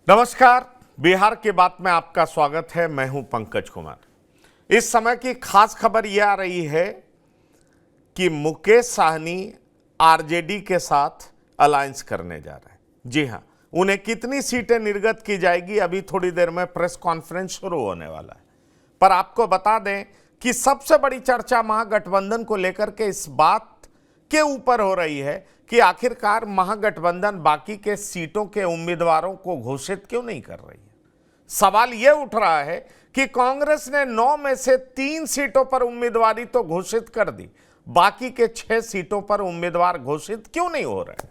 नमस्कार। बिहार की बात में आपका स्वागत है। मैं हूं पंकज कुमार। इस समय की खास खबर यह आ रही है कि मुकेश साहनी आरजेडी के साथ अलायंस करने जा रहे हैं। जी हां, उन्हें कितनी सीटें निर्गत की जाएगी, अभी थोड़ी देर में प्रेस कॉन्फ्रेंस शुरू होने वाला है। पर आपको बता दें कि सबसे बड़ी चर्चा महागठबंधन को लेकर के इस बात के ऊपर हो रही है कि आखिरकार महागठबंधन बाकी के सीटों के उम्मीदवारों को घोषित क्यों नहीं कर रही है। सवाल यह उठ रहा है कि कांग्रेस ने 9 में से 3 सीटों पर उम्मीदवारी तो घोषित कर दी, बाकी के 6 सीटों पर उम्मीदवार घोषित क्यों नहीं हो रहे।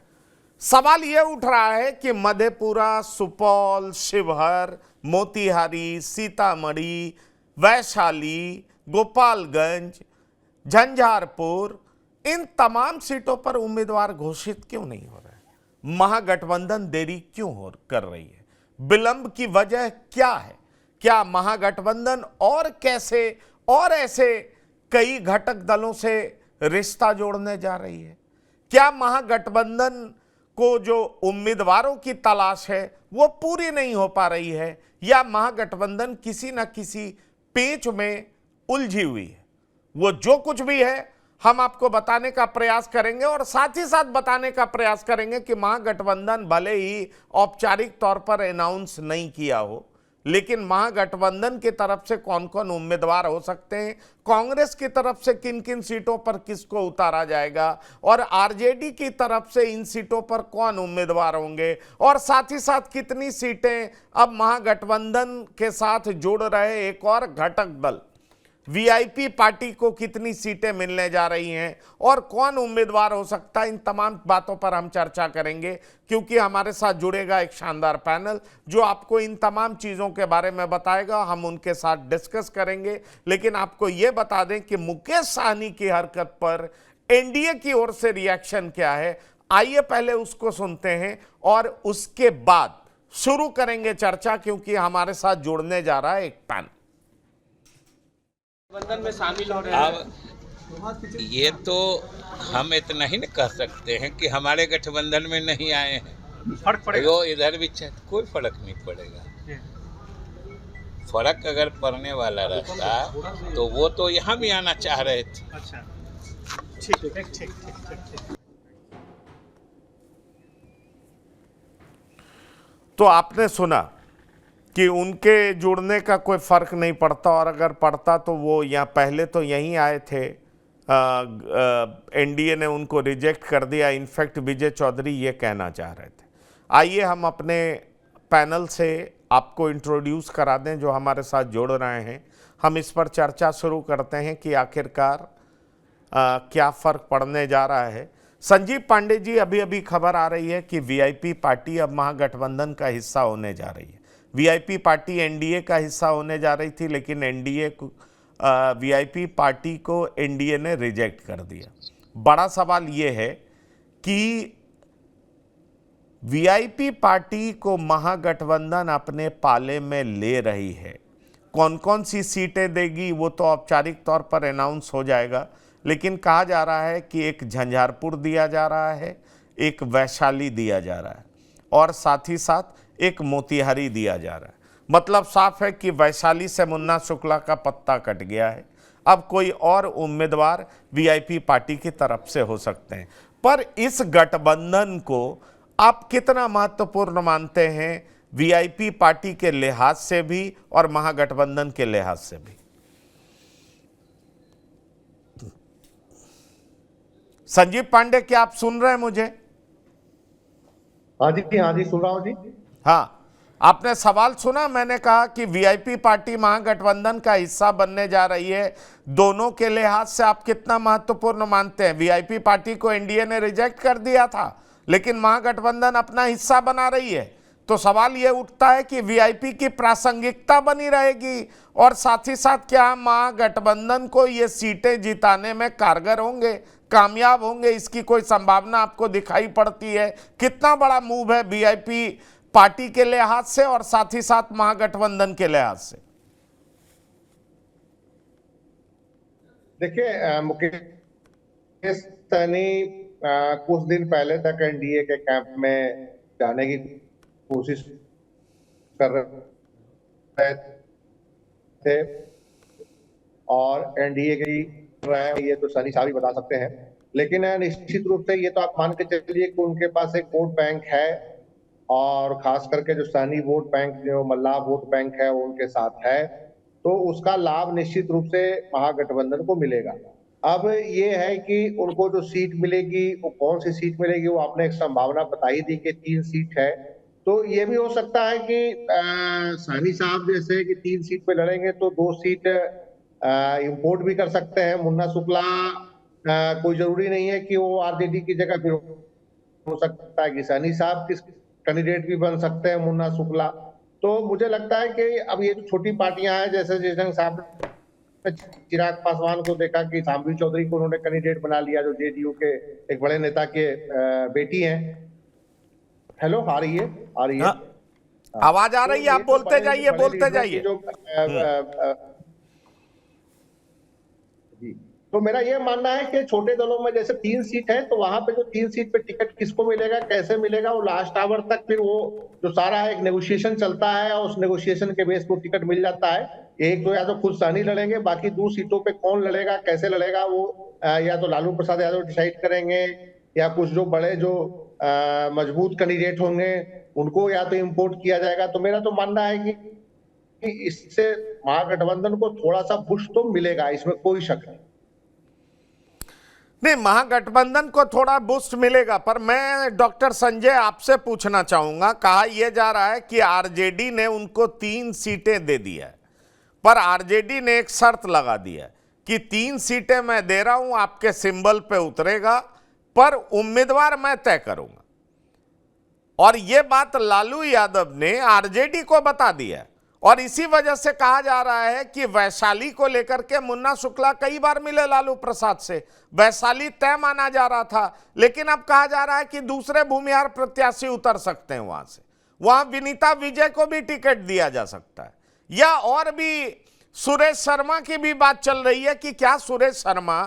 सवाल यह उठ रहा है कि मधेपुरा, सुपौल, शिवहर, मोतिहारी, सीतामढ़ी, वैशाली, गोपालगंज, झंझारपुर, इन तमाम सीटों पर उम्मीदवार घोषित क्यों नहीं हो रहे। महागठबंधन देरी क्यों कर रही है, विलंब की वजह क्या है। क्या महागठबंधन और कैसे और ऐसे कई घटक दलों से रिश्ता जोड़ने जा रही है। क्या महागठबंधन को जो उम्मीदवारों की तलाश है वो पूरी नहीं हो पा रही है, या महागठबंधन किसी न किसी पेच में उलझी हुई है। वो जो कुछ भी है हम आपको बताने का प्रयास करेंगे, और साथ ही साथ बताने का प्रयास करेंगे कि महागठबंधन भले ही औपचारिक तौर पर अनाउंस नहीं किया हो, लेकिन महागठबंधन की तरफ से कौन कौन उम्मीदवार हो सकते हैं, कांग्रेस की तरफ से किन किन सीटों पर किसको उतारा जाएगा, और आरजेडी की तरफ से इन सीटों पर कौन उम्मीदवार होंगे, और साथ ही साथ कितनी सीटें अब महागठबंधन के साथ जुड़ रहे एक और घटक दल वीआईपी पार्टी को कितनी सीटें मिलने जा रही हैं, और कौन उम्मीदवार हो सकता है। इन तमाम बातों पर हम चर्चा करेंगे, क्योंकि हमारे साथ जुड़ेगा एक शानदार पैनल जो आपको इन तमाम चीज़ों के बारे में बताएगा। हम उनके साथ डिस्कस करेंगे, लेकिन आपको यह बता दें कि मुकेश साहनी की हरकत पर एनडीए की ओर से रिएक्शन क्या है। आइए पहले उसको सुनते हैं और उसके बाद शुरू करेंगे चर्चा, क्योंकि हमारे साथ जुड़ने जा रहा है एक पैनल। गठबंधन में शामिल हो रहे हैं। अब ये तो हम इतना ही न कह सकते हैं कि हमारे गठबंधन में नहीं आए हैं, फर्क पड़ेगा। वो इधर भी कोई फर्क नहीं पड़ेगा। फर्क अगर पड़ने वाला रहता तो वो तो यहाँ भी आना चाह रहे थे। अच्छा, ठीक ठीक ठीक ठीक। तो आपने सुना कि उनके जुड़ने का कोई फर्क नहीं पड़ता, और अगर पड़ता तो वो यहाँ पहले तो यहीं आए थे। एनडीए ने उनको रिजेक्ट कर दिया। इनफैक्ट विजय चौधरी ये कहना चाह रहे थे। आइए हम अपने पैनल से आपको इंट्रोड्यूस करा दें जो हमारे साथ जुड़ रहे हैं। हम इस पर चर्चा शुरू करते हैं कि आखिरकार क्या फ़र्क पड़ने जा रहा है। संजीव पांडे जी, अभी अभी खबर आ रही है कि वीआईपी पार्टी अब महागठबंधन का हिस्सा होने जा रही है। वीआईपी पार्टी एनडीए का हिस्सा होने जा रही थी, लेकिन एनडीए वीआईपी पार्टी को एनडीए ने रिजेक्ट कर दिया। बड़ा सवाल यह है कि वीआईपी पार्टी को महागठबंधन अपने पाले में ले रही है। कौन कौन सी सीटें देगी वो तो औपचारिक तौर पर अनाउंस हो जाएगा, लेकिन कहा जा रहा है कि एक झंझारपुर दिया जा रहा है, एक वैशाली दिया जा रहा है, और साथ ही साथ एक मोतिहारी दिया जा रहा है। मतलब साफ है कि वैशाली से मुन्ना शुक्ला का पत्ता कट गया है। अब कोई और उम्मीदवार वीआईपी पार्टी की तरफ से हो सकते हैं। पर इस गठबंधन को आप कितना महत्वपूर्ण मानते हैं, वीआईपी पार्टी के लिहाज से भी और महागठबंधन के लिहाज से भी। संजीव पांडे, क्या आप सुन रहे हैं मुझे? हाँ जी सुन रहा हूँ जी। हाँ, आपने सवाल सुना। मैंने कहा कि वीआईपी पार्टी महागठबंधन का हिस्सा बनने जा रही है। दोनों के लिहाज से आप कितना महत्वपूर्ण मानते हैं? वीआईपी पार्टी को एनडीए ने रिजेक्ट कर दिया था, लेकिन महागठबंधन अपना हिस्सा बना रही है। तो सवाल यह उठता है कि वीआईपी की प्रासंगिकता बनी रहेगी, और साथ ही साथ क्या महागठबंधन को ये सीटें जिताने में कारगर होंगे, कामयाब होंगे? इसकी कोई संभावना आपको दिखाई पड़ती है? कितना बड़ा मूव है वीआईपी पार्टी के लिहाज से और साथ ही साथ महागठबंधन के लिहाज से? देखिए, मुकेश सहनी कुछ दिन पहले तक एनडीए के कैंप में जाने की कोशिश कर रहे थे और एनडीए की रहे हैं, ये तो सनी साहब ही बता सकते हैं। लेकिन निश्चित रूप से ये तो आप मान के चलिए कि उनके पास एक वोट बैंक है और खास करके जो सहनी वोट बैंक, जो मल्लाह वोट बैंक है, वो उनके साथ है, तो उसका लाभ निश्चित रूप से महागठबंधन को मिलेगा। अब ये है कि उनको जो सीट मिलेगी वो कौन सी सीट मिलेगी, वो आपने एक संभावना बता ही दी कि 3 सीट है। तो ये भी हो सकता है कि सहनी साहब जैसे कि 3 सीट पे लड़ेंगे तो 2 सीट इंपोर्ट भी कर सकते हैं। मुन्ना शुक्ला कोई जरूरी नहीं है कि वो आरजेडी की जगह पे हो सकता है कि सहनी साहब किस कैंडिडेट भी बन सकते हैं, मुन्ना शुक्ला। तो मुझे लगता है कि अब ये जो छोटी पार्टियां हैं, जैसे जयशंकर साहब ने चिराग पासवान को देखा कि शामवी चौधरी को उन्होंने कैंडिडेट बना लिया, जो जेडीयू के एक बड़े नेता के बेटी हैं। हेलो, आ रही है? आ रही है? हाँ, आवाज आ रही है, आप बोलते जाइए, बोलते जाइए। तो मेरा ये मानना है कि छोटे दलों में जैसे 3 सीट है, तो वहां पे जो 3 सीट पे टिकट किसको मिलेगा, कैसे मिलेगा, वो लास्ट आवर तक फिर वो जो सारा एक नेगोशिएशन चलता है और उस नेगोशिएशन के बेस पर टिकट मिल जाता है। एक तो या तो खुद सहनी लड़ेंगे, बाकी 2 सीटों पे कौन लड़ेगा, कैसे लड़ेगा, वो या तो लालू प्रसाद यादव डिसाइड करेंगे या कुछ जो बड़े जो मजबूत कैंडिडेट होंगे उनको या तो इम्पोर्ट किया जाएगा। तो मेरा तो मानना है कि इससे महागठबंधन को थोड़ा सा पुश तो मिलेगा, इसमें कोई शक नहीं। नहीं, महागठबंधन को थोड़ा बूस्ट मिलेगा, पर मैं डॉक्टर संजय आपसे पूछना चाहूंगा। कहा यह जा रहा है कि आरजेडी ने उनको 3 सीटें दे दी है, पर आरजेडी ने एक शर्त लगा दी है कि 3 सीटें मैं दे रहा हूं, आपके सिंबल पे उतरेगा, पर उम्मीदवार मैं तय करूंगा। और यह बात लालू यादव ने आरजेडी को बता दी है, और इसी वजह से कहा जा रहा है कि वैशाली को लेकर के मुन्ना शुक्ला कई बार मिले लालू प्रसाद से, वैशाली तय माना जा रहा था, लेकिन अब कहा जा रहा है कि दूसरे भूमिहार प्रत्याशी उतर सकते हैं वहां से, वहां विनीता विजय को भी टिकट दिया जा सकता है। या और भी सुरेश शर्मा की भी बात चल रही है कि क्या सुरेश शर्मा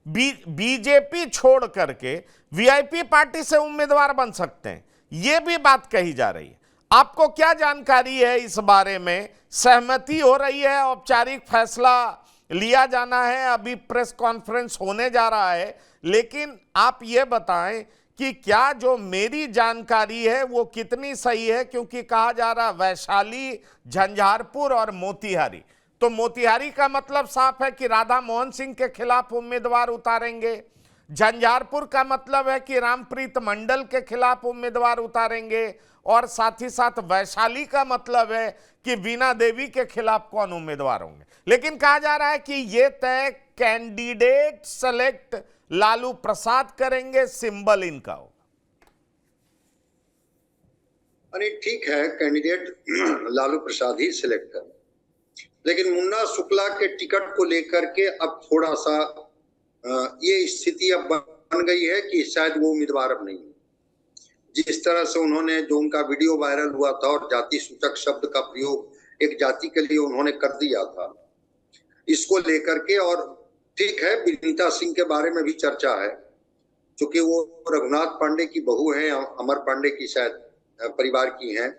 बीजेपी छोड़ करके वीआईपी पार्टी से उम्मीदवार बन सकते हैं, यह भी बात कही जा रही है। आपको क्या जानकारी है इस बारे में? सहमति हो रही है, औपचारिक फैसला लिया जाना है, अभी प्रेस कॉन्फ्रेंस होने जा रहा है, लेकिन आप ये बताएं कि क्या जो मेरी जानकारी है वो कितनी सही है? क्योंकि कहा जा रहा वैशाली, झंझारपुर और मोतिहारी, तो मोतिहारी का मतलब साफ है कि राधा मोहन सिंह के खिलाफ उम्मीदवार उतारेंगे, झंझारपुर का मतलब है कि रामप्रीत मंडल के खिलाफ उम्मीदवार उतारेंगे, और साथ ही साथ वैशाली का मतलब है कि वीणा देवी के खिलाफ कौन उम्मीदवार होंगे। लेकिन कहा जा रहा है कि यह तय कैंडिडेट सेलेक्ट लालू प्रसाद करेंगे, सिंबल इनका होगा। अरे ठीक है, कैंडिडेट लालू प्रसाद ही सिलेक्ट कर, लेकिन मुन्ना शुक्ला के टिकट को लेकर के अब थोड़ा सा ये स्थिति अब बन गई है कि शायद वो उम्मीदवार अब नहीं है। जिस तरह से उन्होंने जो उनका वीडियो वायरल हुआ था और जाति सूचक शब्द का प्रयोग एक जाति के लिए उन्होंने कर दिया था, इसको लेकर के, और ठीक है विनीता सिंह के बारे में भी चर्चा है, क्योंकि वो रघुनाथ पांडे की बहू हैं, अमर पांडे की शायद परिवार की हैं,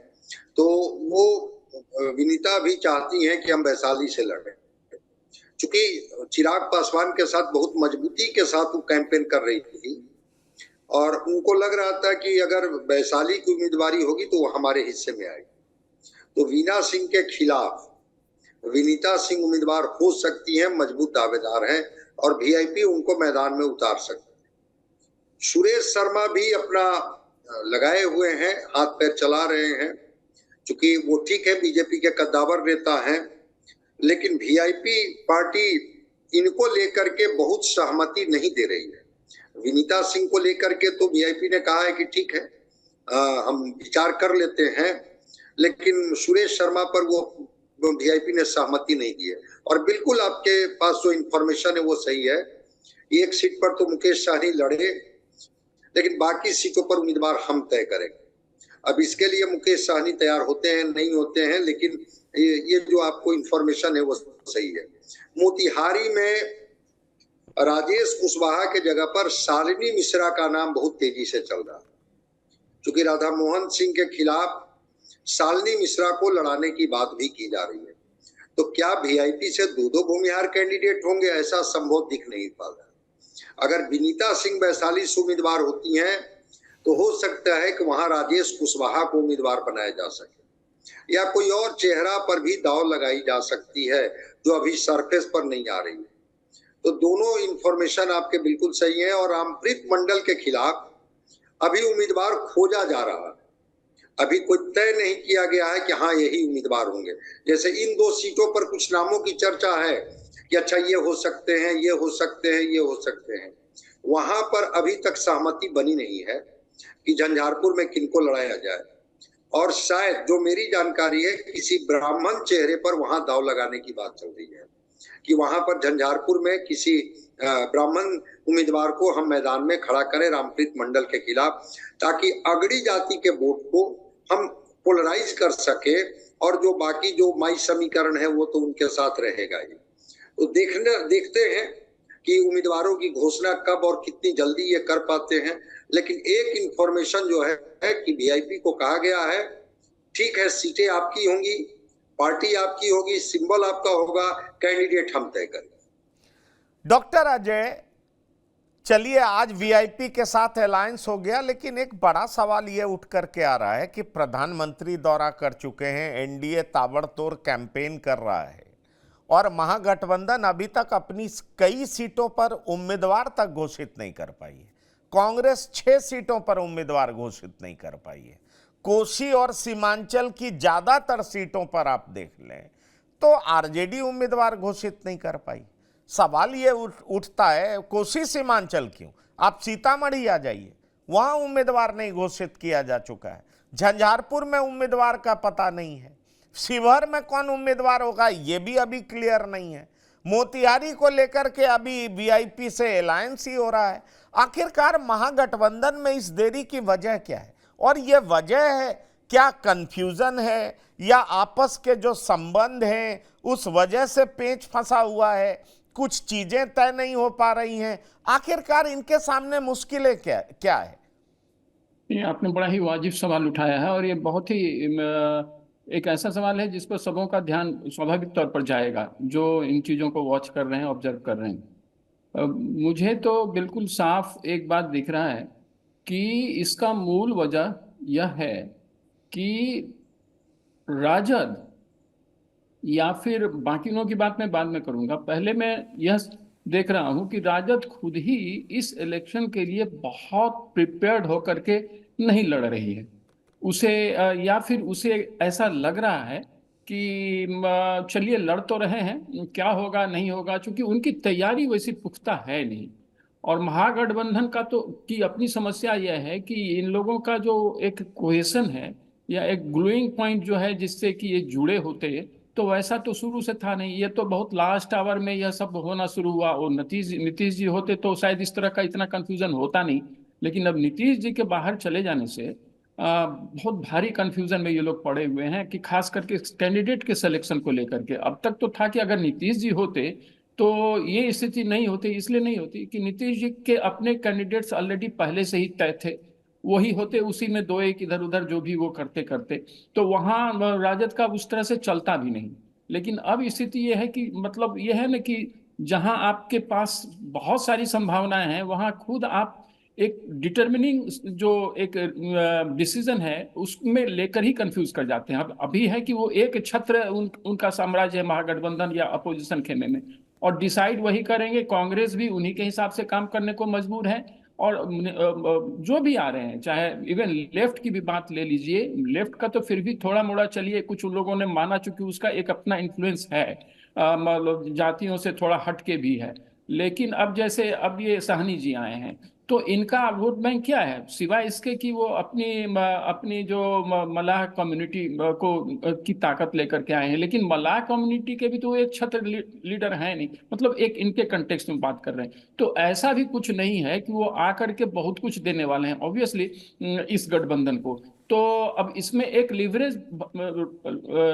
तो वो विनीता भी चाहती हैं कि हम वैशाली से लड़ें, क्योंकि चिराग पासवान के साथ बहुत मजबूती के साथ वो कैंपेन कर रही थी और उनको लग रहा था कि अगर वैशाली की उम्मीदवारी होगी तो वो हमारे हिस्से में आएगी। तो वीणा सिंह के खिलाफ विनीता सिंह उम्मीदवार हो सकती हैं, मजबूत दावेदार हैं, और वीआईपी उनको मैदान में उतार सकते हैं। सुरेश शर्मा भी अपना लगाए हुए हैं, हाथ पैर चला रहे हैं, क्योंकि वो ठीक है बीजेपी के कद्दावर नेता हैं, लेकिन वीआईपी पार्टी इनको लेकर के बहुत सहमति नहीं दे रही है। विनीता सिंह को लेकर के तो वीआईपी ने कहा है कि ठीक है हम विचार कर लेते हैं, लेकिन सुरेश शर्मा पर वो वीआईपी ने सहमति नहीं दी है। और बिल्कुल आपके पास जो इंफॉर्मेशन है वो सही है, एक सीट पर तो मुकेश सहनी लड़े, लेकिन बाकी सीटों पर उम्मीदवार हम तय करेंगे। अब इसके लिए मुकेश सहनी तैयार होते हैं नहीं होते हैं, लेकिन ये जो आपको इंफॉर्मेशन है वो सही है। मोतिहारी में राजेश कुशवाहा के जगह पर शालिनी मिश्रा का नाम बहुत तेजी से चल रहा है, क्योंकि राधा मोहन सिंह के खिलाफ शालिनी मिश्रा को लड़ाने की बात भी की जा रही है। तो क्या वीआईपी से दो भूमिहार कैंडिडेट होंगे? ऐसा संभव दिख नहीं पा रहा। अगर विनीता सिंह वैशाली से उम्मीदवार होती हैं तो हो सकता है कि वहां राजेश कुशवाहा को उम्मीदवार बनाया जा सके, या कोई और चेहरा पर भी दांव लगाई जा सकती है जो अभी सरफेस पर नहीं आ रही है। तो दोनों इंफॉर्मेशन आपके बिल्कुल सही है। और रामप्रीत मंडल के खिलाफ अभी उम्मीदवार खोजा जा रहा है, अभी कोई तय नहीं किया गया है कि हाँ यही उम्मीदवार होंगे। जैसे इन 2 सीटों पर कुछ नामों की चर्चा है कि अच्छा ये हो सकते हैं, ये हो सकते हैं, ये हो सकते हैं। वहां पर अभी तक सहमति बनी नहीं है कि झंझारपुर में किनको लड़ाया जाए। और शायद जो मेरी जानकारी है, किसी ब्राह्मण चेहरे पर वहां दांव लगाने की बात चल रही है कि वहां पर झंझारपुर में किसी ब्राह्मण उम्मीदवार को हम मैदान में खड़ा करें रामप्रीत मंडल के खिलाफ, ताकि अगड़ी जाति के वोट को हम पोलराइज कर सके और जो बाकी जो माई समीकरण है वो तो उनके साथ रहेगा ही। तो देखते हैं कि उम्मीदवारों की घोषणा कब और कितनी जल्दी ये कर पाते हैं। लेकिन एक इंफॉर्मेशन जो है कि वीआईपी को कहा गया है, ठीक है सीटें आपकी होंगी, पार्टी आपकी होगी, सिंबल आपका होगा, कैंडिडेट हम तय करेंगे। डॉक्टर अजय, चलिए आज वीआईपी के साथ अलायंस हो गया, लेकिन एक बड़ा सवाल ये उठ करके आ रहा है कि प्रधानमंत्री दौरा कर चुके हैं, एनडीए ताबड़तोड़ कैंपेन कर रहा है और महागठबंधन अभी तक अपनी कई सीटों पर उम्मीदवार तक घोषित नहीं कर पाई है। कांग्रेस 6 सीटों पर उम्मीदवार घोषित नहीं कर पाई है। कोसी और सीमांचल की ज्यादातर सीटों पर आप देख लें तो आरजेडी उम्मीदवार घोषित नहीं कर पाई। सवाल ये उठता है, कोसी सीमांचल क्यों? आप सीतामढ़ी आ जाइए, वहां उम्मीदवार नहीं घोषित किया जा चुका है। झंझारपुर में उम्मीदवार का पता नहीं है। शिवहर में कौन उम्मीदवार होगा ये भी अभी क्लियर नहीं है। मोतिहारी को लेकर के अभी वीआईपी से अलायंस ही हो रहा है। आखिरकार महागठबंधन में इस देरी की वजह क्या है? और ये वजह है क्या कंफ्यूजन है या आपस के जो संबंध हैं उस वजह से पेच फंसा हुआ है, कुछ चीजें तय नहीं हो पा रही हैं? आखिरकार इनके सामने मुश्किलें क्या है? ये आपने बड़ा ही वाजिब सवाल उठाया है और ये बहुत ही एक ऐसा सवाल है जिस पर सबों का ध्यान स्वाभाविक तौर पर जाएगा जो इन चीज़ों को वॉच कर रहे हैं, ऑब्जर्व कर रहे हैं। मुझे तो बिल्कुल साफ एक बात दिख रहा है कि इसका मूल वजह यह है कि राजद या फिर बाकी लोगों की बात मैं बाद में करूंगा, पहले मैं यह देख रहा हूं कि राजद खुद ही इस इलेक्शन के लिए बहुत प्रिपेयर्ड होकर के नहीं लड़ रही है। उसे या फिर उसे ऐसा लग रहा है कि चलिए लड़ तो रहे हैं, क्या होगा नहीं होगा, चूंकि उनकी तैयारी वैसी पुख्ता है नहीं। और महागठबंधन का तो की अपनी समस्या यह है कि इन लोगों का जो एक कोहेशन है या एक ग्लूइंग पॉइंट जो है जिससे कि ये जुड़े होते, तो वैसा तो शुरू से था नहीं। ये तो बहुत लास्ट आवर में यह सब होना शुरू हुआ। और नीतीश जी होते तो शायद इस तरह का इतना कंफ्यूजन होता नहीं। लेकिन अब नीतीश जी के बाहर चले जाने से बहुत भारी कंफ्यूजन में ये लोग पड़े हुए हैं कि खास करके कैंडिडेट के सिलेक्शन को लेकर के। अब तक तो था कि अगर नीतीश जी होते तो ये स्थिति नहीं होती। इसलिए नहीं होती कि नीतीश जी के अपने कैंडिडेट्स ऑलरेडी पहले से ही तय थे, वही होते, उसी में 2-1 इधर उधर जो भी वो करते करते, तो वहाँ राजद का उस तरह से चलता भी नहीं। लेकिन अब स्थिति ये है कि मतलब ये है ना कि जहाँ आपके पास बहुत सारी संभावनाएं हैं वहाँ खुद आप एक डिटर्मिनिंग जो एक डिसीजन है उसमें लेकर ही कंफ्यूज कर जाते हैं। अब अभी है कि वो एक छत्र उनका साम्राज्य है महागठबंधन या अपोजिशन खेमे में, और डिसाइड वही करेंगे। कांग्रेस भी उन्हीं के हिसाब से काम करने को मजबूर है। और जो भी आ रहे हैं, चाहे इवन लेफ्ट की भी बात ले लीजिए, लेफ्ट का तो फिर भी थोड़ा मोड़ा चलिए कुछ उन लोगों ने माना, चूंकि उसका एक अपना इन्फ्लुएंस है, मतलब जातियों से थोड़ा हटके भी है। लेकिन अब जैसे अब ये साहनी जी आए हैं तो इनका वोट बैंक क्या है सिवाय इसके कि वो अपनी जो मलाह कम्युनिटी को की ताकत लेकर के आए हैं। लेकिन मलाह कम्युनिटी के भी तो एक छत्र लीडर है नहीं, मतलब एक इनके कंटेक्स्ट में बात कर रहे हैं। तो ऐसा भी कुछ नहीं है कि वो आकर के बहुत कुछ देने वाले हैं ऑब्वियसली इस गठबंधन को। तो अब इसमें एक लिवरेज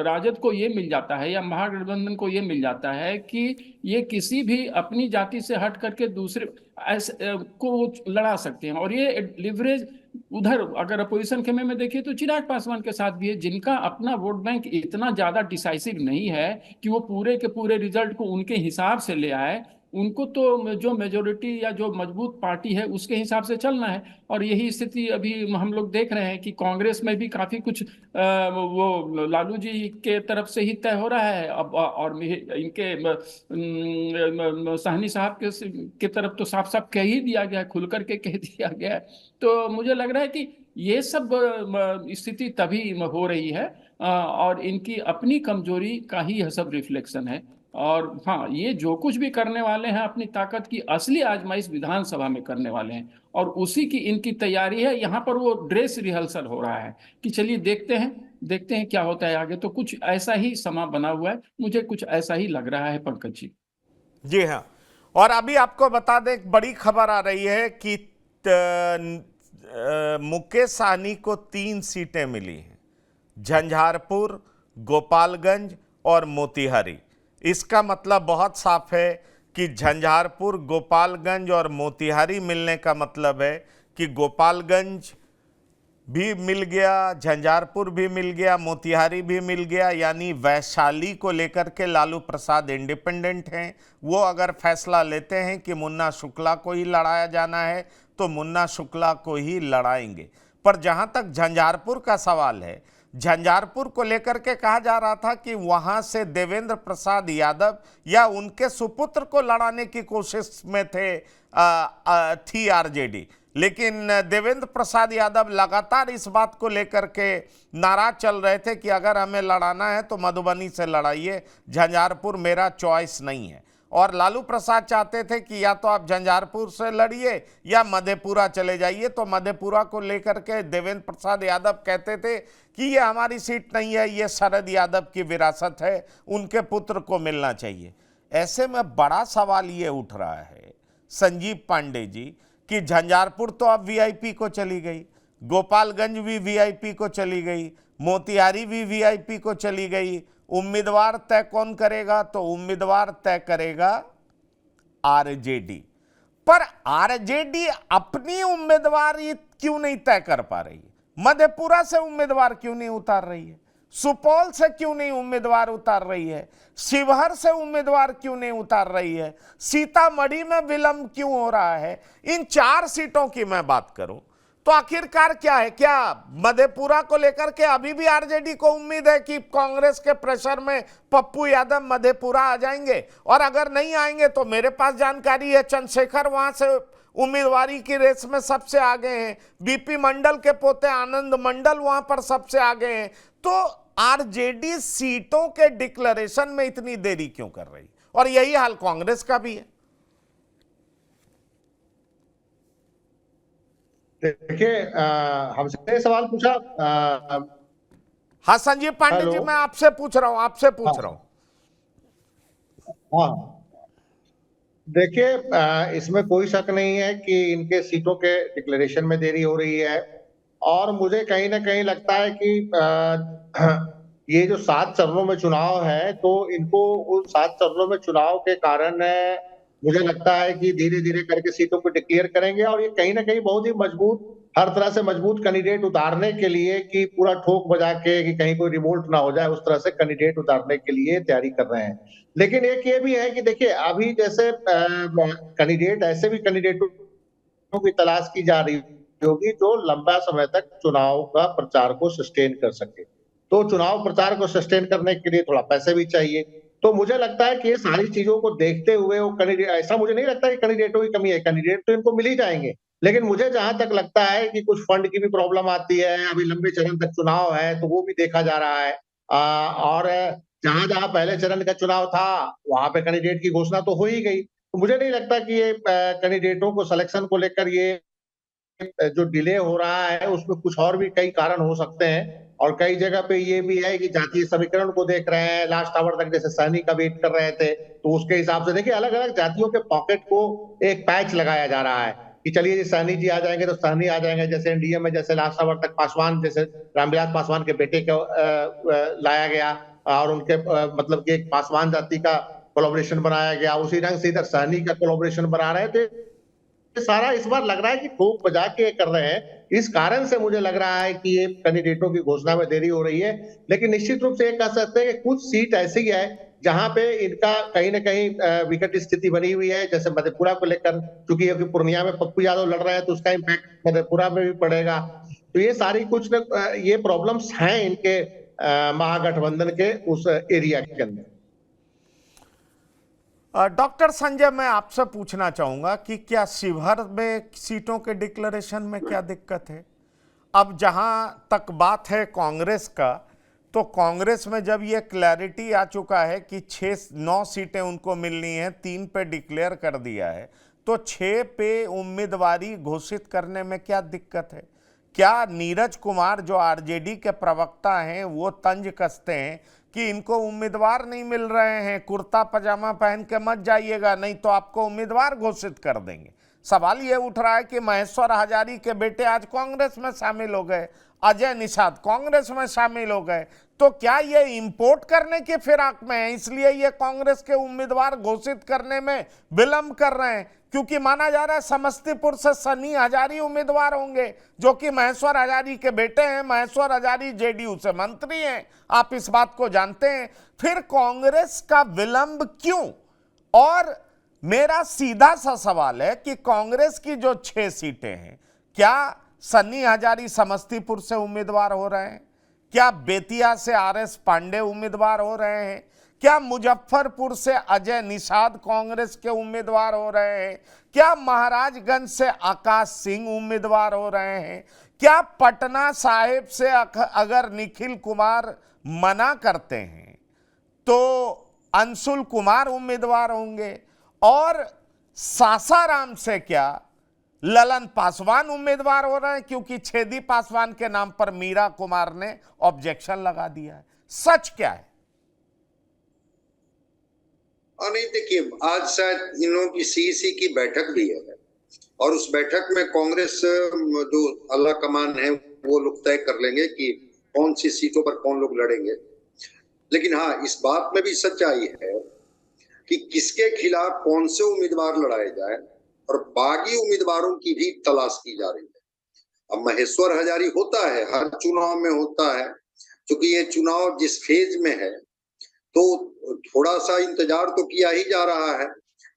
राजद को ये मिल जाता है या महागठबंधन को ये मिल जाता है कि ये किसी भी अपनी जाति से हट करके दूसरे को लड़ा सकते हैं। और ये लिवरेज उधर अगर अपोजिशन खेमे में देखिए तो चिराग पासवान के साथ भी है, जिनका अपना वोट बैंक इतना ज्यादा डिसाइसिव नहीं है कि वो पूरे के पूरे रिजल्ट को उनके हिसाब से ले आए। उनको तो जो मेजोरिटी या जो मजबूत पार्टी है उसके हिसाब से चलना है। और यही स्थिति अभी हम लोग देख रहे हैं कि कांग्रेस में भी काफी कुछ वो लालू जी के तरफ से ही तय हो रहा है अब। और इनके साहनी साहब के तरफ तो साफ साफ कह ही दिया गया है, खुल करके कह दिया गया है। तो मुझे लग रहा है कि ये सब स्थिति तभी हो रही है और इनकी अपनी कमजोरी का ही यह सब रिफ्लेक्शन है। और हाँ, ये जो कुछ भी करने वाले हैं अपनी ताकत की असली आजमाइश विधानसभा में करने वाले हैं और उसी की इनकी तैयारी है। यहाँ पर वो ड्रेस रिहर्सल हो रहा है कि चलिए देखते हैं क्या होता है आगे। तो कुछ ऐसा ही समा बना हुआ है, मुझे कुछ ऐसा ही लग रहा है पंकज जी। जी हाँ, और अभी आपको बता दें एक बड़ी खबर आ रही है कि मुकेश सहनी को 3 सीटें मिली हैं, झंझारपुर, गोपालगंज और मोतिहारी। इसका मतलब बहुत साफ है कि झंझारपुर, गोपालगंज और मोतिहारी मिलने का मतलब है कि गोपालगंज भी मिल गया, झंझारपुर भी मिल गया, मोतिहारी भी मिल गया। यानी वैशाली को लेकर के लालू प्रसाद इंडिपेंडेंट हैं। वो अगर फैसला लेते हैं कि मुन्ना शुक्ला को ही लड़ाया जाना है तो मुन्ना शुक्ला को ही लड़ाएंगे। पर जहां तक झंझारपुर का सवाल है, झंझारपुर को लेकर के कहा जा रहा था कि वहां से देवेंद्र प्रसाद यादव या उनके सुपुत्र को लड़ाने की कोशिश में थी आरजेडी। लेकिन देवेंद्र प्रसाद यादव लगातार इस बात को लेकर के नाराज चल रहे थे कि अगर हमें लड़ाना है तो मधुबनी से लड़ाइए, झंझारपुर मेरा चॉइस नहीं है। और लालू प्रसाद चाहते थे कि या तो आप झंझारपुर से लड़िए या मधेपुरा चले जाइए। तो मधेपुरा को लेकर के देवेंद्र प्रसाद यादव कहते थे कि ये हमारी सीट नहीं है, ये शरद यादव की विरासत है, उनके पुत्र को मिलना चाहिए। ऐसे में बड़ा सवाल ये उठ रहा है संजीव पांडे जी कि झंझारपुर तो अब वीआईपी को चली गई, गोपालगंज भी वीआईपी को चली गई, मोतिहारी भी वीआईपी को चली गई। उम्मीदवार तय कौन करेगा? तो उम्मीदवार तय करेगा आरजेडी। पर आरजेडी अपनी उम्मीदवार क्यों नहीं तय कर पा रही है? मधेपुरा से उम्मीदवार क्यों नहीं उतार रही है? सुपौल से क्यों नहीं उम्मीदवार उतार रही है? शिवहर से उम्मीदवार क्यों नहीं उतार रही है? सीतामढ़ी में विलंब क्यों हो रहा है? इन 4 सीटों की मैं बात करूं तो आखिरकार क्या है? क्या मधेपुरा को लेकर के अभी भी आरजेडी को उम्मीद है कि कांग्रेस के प्रेशर में पप्पू यादव मधेपुरा आ जाएंगे? और अगर नहीं आएंगे तो मेरे पास जानकारी है चंद्रशेखर वहां से उम्मीदवारी की रेस में सबसे आगे हैं, बीपी मंडल के पोते आनंद मंडल वहां पर सबसे आगे हैं। तो आरजेडी सीटों के डिक्लेरेशन में इतनी देरी क्यों कर रही? और यही हाल कांग्रेस का भी है। देखिए, हमसे सवाल पूछा। हाँ संजीव पांडे जी, मैं आपसे पूछ रहा हूं। हाँ, देखिए, इसमें कोई शक नहीं है कि इनके सीटों के डिक्लेरेशन में देरी हो रही है। और मुझे कहीं ना कहीं लगता है कि ये जो 7 चरणों में चुनाव है, तो इनको उन 7 चरणों में चुनाव के कारण मुझे लगता है कि धीरे धीरे करके सीटों को डिक्लेयर करेंगे। और ये कहीं ना कहीं बहुत ही मजबूत, हर तरह से मजबूत कैंडिडेट उतारने के लिए कि पूरा ठोक बजा के कि कहीं कोई रिवोल्ट ना हो जाए, उस तरह से कैंडिडेट उतारने के लिए तैयारी कर रहे हैं। लेकिन एक ये भी है कि देखिए, अभी जैसे कैंडिडेट, ऐसे भी कैंडिडेटों की तलाश की जा रही होगी जो लंबा समय तक चुनाव का प्रचार को सस्टेन कर सके। तो चुनाव प्रचार को सस्टेन करने के लिए थोड़ा पैसे भी चाहिए। तो मुझे लगता है कि ये सारी चीजों को देखते हुए वो कैंडिडेट, ऐसा मुझे नहीं लगता कि कैंडिडेटों की कमी है, कैंडिडेट तो इनको मिल ही जाएंगे। लेकिन मुझे जहां तक लगता है कि कुछ फंड की भी प्रॉब्लम आती है, अभी लंबे चरण तक चुनाव है तो वो भी देखा जा रहा है। और जहां जहां पहले चरण का चुनाव था वहां पे कैंडिडेट की घोषणा तो हो ही गई। तो मुझे नहीं लगता कि ये कैंडिडेटों को सिलेक्शन को लेकर ये जो डिले हो रहा है उसमें कुछ और भी कई कारण हो सकते हैं। और कई जगह पे ये भी है कि जातीय समीकरण को देख रहे हैं, लास्ट आवर तक जैसे सहनी का वेट कर रहे थे, तो उसके हिसाब से देखिए अलग अलग जातियों के पॉकेट को एक पैच लगाया जा रहा है। कि चलिए जी सहनी जी आ जाएंगे तो सहनी आ जाएंगे, जैसे एनडीए में जैसे लास्ट आवर तक पासवान, जैसे रामविलास पासवान के बेटे को लाया गया और उनके मतलब कि एक पासवान जाति का कोलैबोरेशन बनाया गया, उसी ढंग से इधर सहनी का कोलैबोरेशन बना रहे थे। सारा इस बार लग रहा है कि खूब बजा के कर रहे हैं। इस कारण से मुझे लग रहा है कि ये कैंडिडेटों की घोषणा में देरी हो रही है। लेकिन निश्चित रूप से ये कह सकते हैं कि कुछ सीट ऐसी है जहां पे इनका कहीं ना कहीं विकट स्थिति बनी हुई है, जैसे मधेपुरा को लेकर, क्योंकि पूर्णिया में पप्पू यादव लड़ रहे हैं तो उसका इम्पैक्ट मधेपुरा में भी पड़ेगा। तो ये सारी कुछ ये प्रॉब्लम्स हैं इनके महागठबंधन के उस एरिया के अंदर। डॉक्टर संजय, मैं आपसे पूछना चाहूंगा कि क्या शिवहर में सीटों के डिक्लेरेशन में क्या दिक्कत है? अब जहां तक बात है कांग्रेस का, तो कांग्रेस में जब ये क्लैरिटी आ चुका है कि 6-9 सीटें उनको मिलनी हैं, 3 पे डिक्लेयर कर दिया है, तो 6 पे उम्मीदवारी घोषित करने में क्या दिक्कत है? क्या नीरज कुमार जो आरजेडी के प्रवक्ता हैं वो तंज कसते हैं कि इनको उम्मीदवार नहीं मिल रहे हैं, कुर्ता पजामा पहन के मत जाइएगा नहीं तो आपको उम्मीदवार घोषित कर देंगे? सवाल ये उठ रहा है कि महेश्वर हजारी के बेटे आज कांग्रेस में शामिल हो गए, अजय निषाद कांग्रेस में शामिल हो गए, तो क्या ये इंपोर्ट करने की फिराक में है, इसलिए ये कांग्रेस के उम्मीदवार घोषित करने में विलंब कर रहे हैं? क्योंकि माना जा रहा है समस्तीपुर से सनी हजारी उम्मीदवार होंगे, जो कि महेश्वर हजारी के बेटे हैं। महेश्वर हजारी जेडीयू से मंत्री हैं, आप इस बात को जानते हैं। फिर कांग्रेस का विलंब क्यों? और मेरा सीधा सा सवाल है कि कांग्रेस की जो 6 सीटें हैं, क्या सन्नी हजारी समस्तीपुर से उम्मीदवार हो रहे हैं? क्या बेतिया से आरएस पांडे उम्मीदवार हो रहे हैं? क्या मुजफ्फरपुर से अजय निषाद कांग्रेस के उम्मीदवार हो रहे हैं? क्या महाराजगंज से आकाश सिंह उम्मीदवार हो रहे हैं? क्या पटना साहिब से अगर निखिल कुमार मना करते हैं तो अंशुल कुमार उम्मीदवार होंगे? और सासाराम से क्या ललन पासवान उम्मीदवार हो रहे हैं? क्योंकि छेदी पासवान के नाम पर मीरा कुमार ने ऑब्जेक्शन लगा दिया है। सच क्या है? नहीं, देखिए, आज शायद इन लोगों की सीईसी की बैठक भी है और उस बैठक में कांग्रेस जो आला कमान है वो लोग तय कर लेंगे कि कौन सी सीटों पर कौन लोग लड़ेंगे। लेकिन हाँ, इस बात में भी सच्चाई है कि किसके खिलाफ कौन से उम्मीदवार लड़ाए जाए और बागी उम्मीदवारों की भी तलाश की जा रही है। अब महेश्वर हजारी होता है, हर चुनाव में होता है, क्योंकि ये चुनाव जिस फेज में है तो थोड़ा सा इंतजार तो किया ही जा रहा है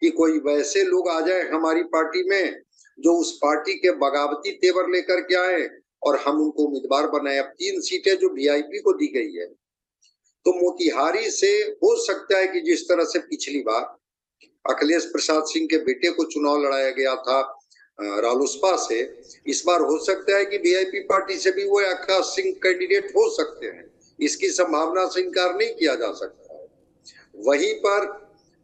कि कोई वैसे लोग आ जाए हमारी पार्टी में जो उस पार्टी के बगावती तेवर लेकर के आए और हम उनको उम्मीदवार बनाए। अब 3 सीटें जो वीआईपी को दी गई है, तो मोतिहारी से हो सकता है कि जिस तरह से पिछली बार अखिलेश प्रसाद सिंह के बेटे को चुनाव लड़ाया गया था रालोसपा से, इस बार हो सकता है कि वीआईपी पार्टी से भी वो आकाश सिंह कैंडिडेट हो सकते हैं। इसकी संभावना से इनकार नहीं किया जा सकता है। वहीं पर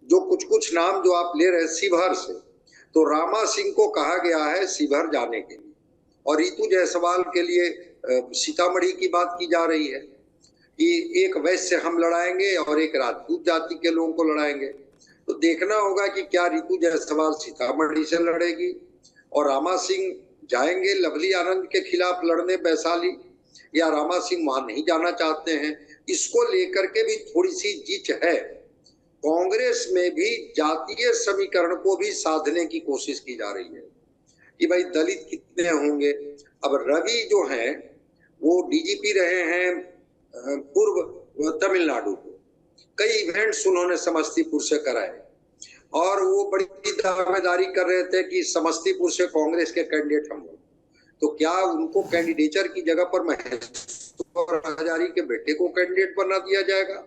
जो कुछ नाम जो आप ले रहे हैं शिवहर से, तो रामा सिंह को कहा गया है शिवहर जाने के लिए, और रितु जायसवाल के लिए सीतामढ़ी की बात की जा रही है कि एक वैश्य हम लड़ाएंगे और एक राजपूत जाति के लोगों को लड़ाएंगे। तो देखना होगा कि क्या रितु जायसवाल सीतामढ़ी से लड़ेगी और रामा सिंह जाएंगे लवली आनंद के खिलाफ लड़ने वैशाली, या रामा सिंह वहां नहीं जाना चाहते हैं। इसको लेकर के भी थोड़ी सी जिच है। कांग्रेस में भी जातीय समीकरण को भी साधने की कोशिश की जा रही है कि भाई दलित कितने होंगे। अब रवि जो हैं वो डीजीपी रहे हैं पूर्व तमिलनाडु को, कई इवेंट्स उन्होंने समस्तीपुर से कराए और वो बड़ी दावेदारी कर रहे थे कि समस्तीपुर से कांग्रेस के कैंडिडेट हम लोग। तो क्या उनको कैंडिडेचर की जगह पर महेश्वर हजारी के बेटे को कैंडिडेट बना दिया जाएगा?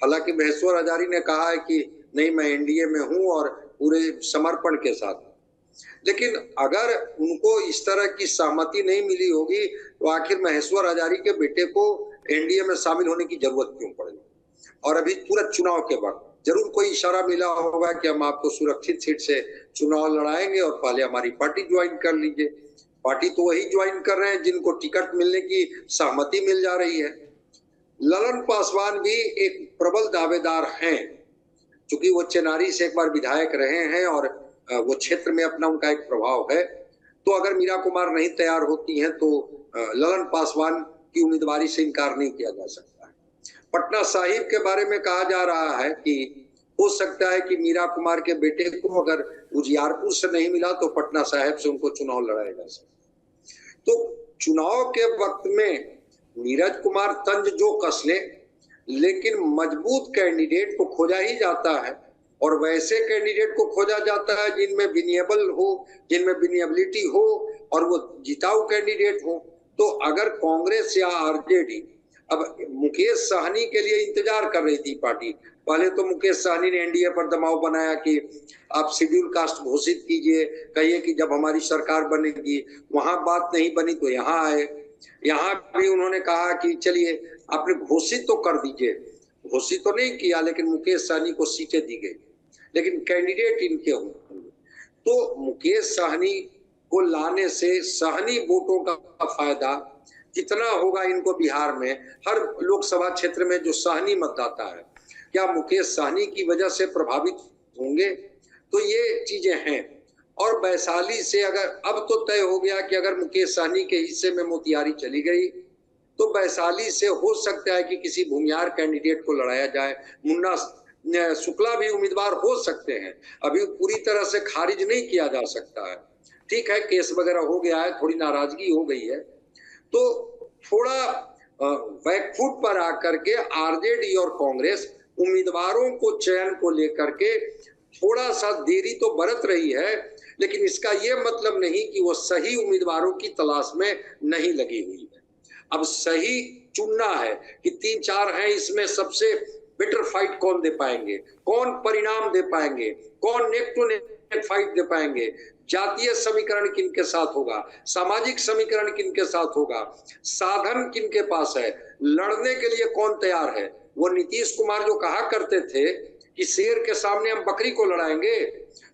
हालांकि महेश्वर हजारी ने कहा है कि नहीं, मैं एनडीए में हूं और पूरे समर्पण के साथ। लेकिन अगर उनको इस तरह की सहमति नहीं मिली होगी तो आखिर महेश्वर हजारी के बेटे को एनडीए में शामिल होने की जरूरत क्यों पड़ेगी? और अभी पूरा चुनाव के वक्त जरूर कोई इशारा मिला होगा कि हम आपको सुरक्षित सीट से चुनाव लड़ाएंगे और पहले हमारी पार्टी ज्वाइन कर लीजिए। पार्टी तो वही ज्वाइन कर रहे हैं जिनको टिकट मिलने की सहमति मिल जा रही है। ललन पासवान भी एक प्रबल दावेदार हैं, क्योंकि वो चेनारी से एक बार विधायक रहे हैं और वो क्षेत्र में अपना उनका एक प्रभाव है। तो अगर मीरा कुमार नहीं तैयार होती हैं तो ललन पासवान की उम्मीदवारी से इनकार नहीं किया जा सकता है। पटना साहिब के बारे में कहा जा रहा है कि हो सकता है कि मीरा कुमार के बेटे को अगर उजियारपुर से नहीं मिला तो पटना साहिब से उनको चुनाव लड़ाया जा सकता। तो चुनाव के वक्त में नीरज कुमार तंज जो कस ले, लेकिन मजबूत कैंडिडेट को खोजा ही जाता है और वैसे कैंडिडेट को खोजा जाता है जिनमें विनिएबल हो, जिनमें विनिएबिलिटी हो और वो जिताऊ कैंडिडेट हो। तो अगर कांग्रेस या आरजेडी, अब मुकेश साहनी के लिए इंतजार कर रही थी पार्टी, पहले तो मुकेश साहनी ने एनडीए पर दबाव बनाया कि आप शेड्यूल कास्ट घोषित कीजिए, कहिए कि जब हमारी सरकार बनेगी, वहां बात नहीं बनी तो यहाँ आए। यहाँ भी उन्होंने कहा कि चलिए आपने घोषित तो कर दीजिए, घोषित तो नहीं किया लेकिन मुकेश साहनी को सीटें दी गई, लेकिन कैंडिडेट इनके होंगे। तो मुकेश साहनी को लाने से साहनी वोटों का फायदा कितना होगा इनको बिहार में, हर लोकसभा क्षेत्र में जो साहनी मतदाता है, क्या मुकेश साहनी की वजह से प्रभावित होंगे? तो ये चीजें हैं। और वैशाली से अगर अब तो तय हो गया कि अगर मुकेश साहनी के हिस्से में मोतिहारी चली गई तो वैशाली से हो सकता है कि किसी भूमिहार कैंडिडेट को लड़ाया जाए। मुन्ना शुक्ला भी उम्मीदवार हो सकते हैं, अभी पूरी तरह से खारिज नहीं किया जा सकता है। ठीक है, केस वगैरह हो गया है, थोड़ी नाराजगी हो गई है, तो थोड़ा बैकफुट पर आकर के आरजेडी और कांग्रेस उम्मीदवारों को चयन को लेकर के थोड़ा सा देरी तो बरत रही है, लेकिन इसका यह मतलब नहीं कि वो सही उम्मीदवारों की तलाश में नहीं लगी हुई है। अब सही चुनना है कि 3-4 हैं, इसमें सबसे बेटर फाइट कौन दे पाएंगे, कौन परिणाम दे पाएंगे, कौन नेक टू नेक फाइट दे पाएंगे, जातीय समीकरण किनके साथ होगा, सामाजिक समीकरण किनके साथ होगा, साधन किनके पास है, लड़ने के लिए कौन तैयार है। वो नीतीश कुमार जो कहा करते थे कि शेर के सामने हम बकरी को लड़ाएंगे,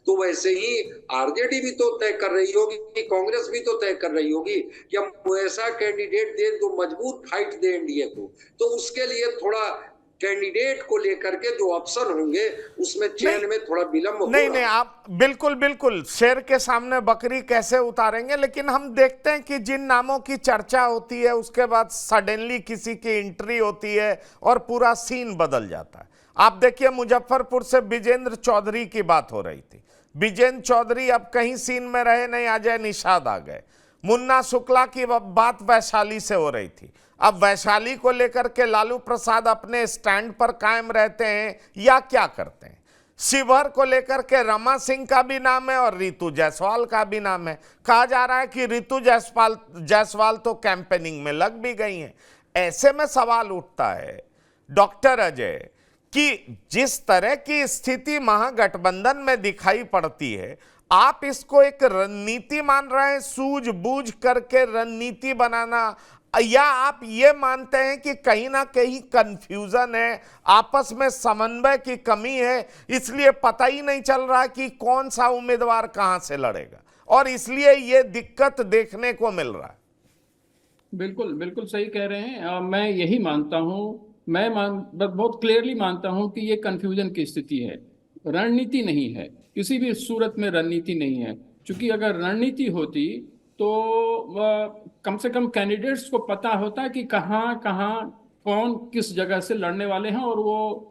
तो वैसे ही आरजेडी भी तो तय कर रही होगी, कांग्रेस भी तो तय कर रही होगी कि हम ऐसा कैंडिडेट दे जो मजबूत फाइट दे एनडीए को। तो उसके लिए थोड़ा कैंडिडेट को लेकर के जो ऑप्शन होंगे उसमें चयन में थोड़ा विलंब होगा। नहीं, आप बिल्कुल शेर के सामने बकरी कैसे उतारेंगे, लेकिन हम देखते हैं कि जिन नामों की चर्चा होती है उसके बाद सडनली किसी की एंट्री होती है और पूरा सीन बदल जाता है। आप देखिए, मुजफ्फरपुर से विजेंद्र चौधरी की बात हो रही थी, विजेंद्र चौधरी अब कहीं सीन में रहे नहीं, अजय निषाद आ गए। मुन्ना शुक्ला की बात वैशाली से हो रही थी, अब वैशाली को लेकर के लालू प्रसाद अपने स्टैंड पर कायम रहते हैं या क्या करते हैं। शिवहर को लेकर के रमा सिंह का भी नाम है और रितु जायसवाल का भी नाम है। कहा जा रहा है कि रितु जायसवाल तो कैंपेनिंग में लग भी गई हैं। ऐसे में सवाल उठता है डॉक्टर अजय कि जिस तरह की स्थिति महागठबंधन में दिखाई पड़ती है, आप इसको एक रणनीति मान रहे हैं, सूझबूझ करके रणनीति बनाना, या आप ये मानते हैं कि कहीं ना कहीं कंफ्यूजन है, आपस में समन्वय की कमी है, इसलिए पता ही नहीं चल रहा कि कौन सा उम्मीदवार कहां से लड़ेगा और इसलिए ये दिक्कत देखने को मिल रहा है? बिल्कुल सही कह रहे हैं। मैं यही मानता हूं, बहुत क्लियरली मानता हूं कि ये कंफ्यूजन की स्थिति है, रणनीति नहीं है, किसी भी सूरत में रणनीति नहीं है। क्योंकि अगर रणनीति होती तो कम से कम कैंडिडेट्स को पता होता कि कहाँ कौन किस जगह से लड़ने वाले हैं, और वो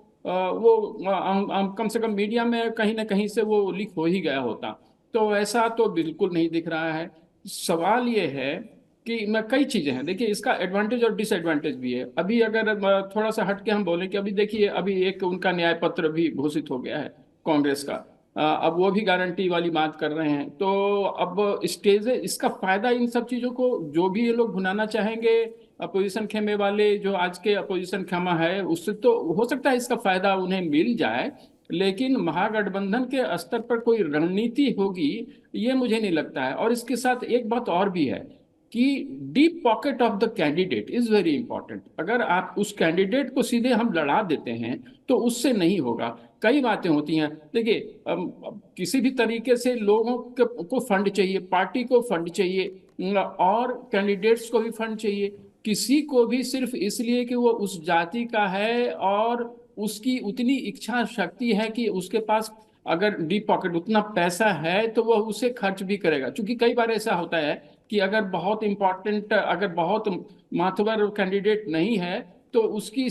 कम से कम मीडिया में कहीं ना कहीं से वो लीक हो ही गया होता। तो ऐसा तो बिल्कुल नहीं दिख रहा है। सवाल ये है कि कई चीज़ें हैं, देखिए इसका एडवांटेज और डिसएडवांटेज भी है। अभी अगर थोड़ा सा हट के हम बोले कि अभी देखिए, अभी एक उनका न्याय पत्र भी घोषित हो गया है कांग्रेस का, अब वो भी गारंटी वाली बात कर रहे हैं। तो अब स्टेज है, इसका फायदा इन सब चीज़ों को जो भी ये लोग भुनाना चाहेंगे, अपोजिशन खेमे वाले जो आज के अपोजिशन खेमा है, उससे तो हो सकता है इसका फायदा उन्हें मिल जाए, लेकिन महागठबंधन के स्तर पर कोई रणनीति होगी ये मुझे नहीं लगता है। और इसके साथ एक बात और भी है कि deep pocket of the candidate is very important. अगर आप उस कैंडिडेट को सीधे हम लड़ा देते हैं तो उससे नहीं होगा। कई बातें होती हैं, देखिए किसी भी तरीके से लोगों को फंड चाहिए, पार्टी को फंड चाहिए और कैंडिडेट्स को भी फंड चाहिए। किसी को भी सिर्फ इसलिए कि वो उस जाति का है और उसकी उतनी इच्छा शक्ति है कि उसके पास अगर डीप पॉकेट उतना पैसा है तो वह उसे खर्च भी करेगा, क्योंकि कई बार ऐसा होता है कि अगर बहुत इंपॉर्टेंट, अगर बहुत मातबर कैंडिडेट नहीं है तो उसकी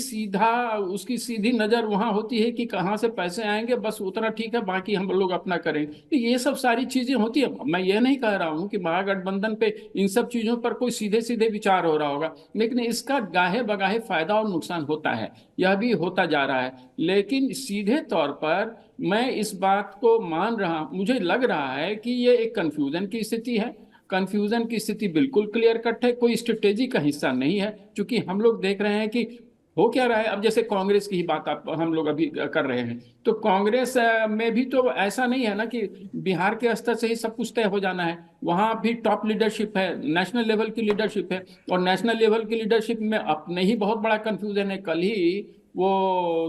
सीधी नजर वहां होती है कि कहाँ से पैसे आएंगे, बस उतना ठीक है, बाकी हम लोग अपना करेंगे। तो ये सब सारी चीजें होती है। मैं ये नहीं कह रहा हूँ कि महागठबंधन पे इन सब चीजों पर कोई सीधे सीधे विचार हो रहा होगा, लेकिन इसका गाहे बगाहे फायदा और नुकसान होता है, यह भी होता जा रहा है। लेकिन सीधे तौर पर मैं इस बात को मान रहा, मुझे लग रहा है कि ये एक कंफ्यूजन की स्थिति है। कंफ्यूजन की स्थिति बिल्कुल क्लियर कट है, कोई स्ट्रेटेजी का हिस्सा नहीं है, क्योंकि हम लोग देख रहे हैं कि हो क्या रहा है। अब जैसे कांग्रेस की ही बात हम लोग अभी कर रहे हैं, तो कांग्रेस में भी तो ऐसा नहीं है ना कि बिहार के स्तर से ही सब कुछ तय हो जाना है। वहां भी टॉप लीडरशिप है, नेशनल लेवल की लीडरशिप है, और नेशनल लेवल की लीडरशिप में अपने ही बहुत बड़ा कंफ्यूजन है। कल ही वो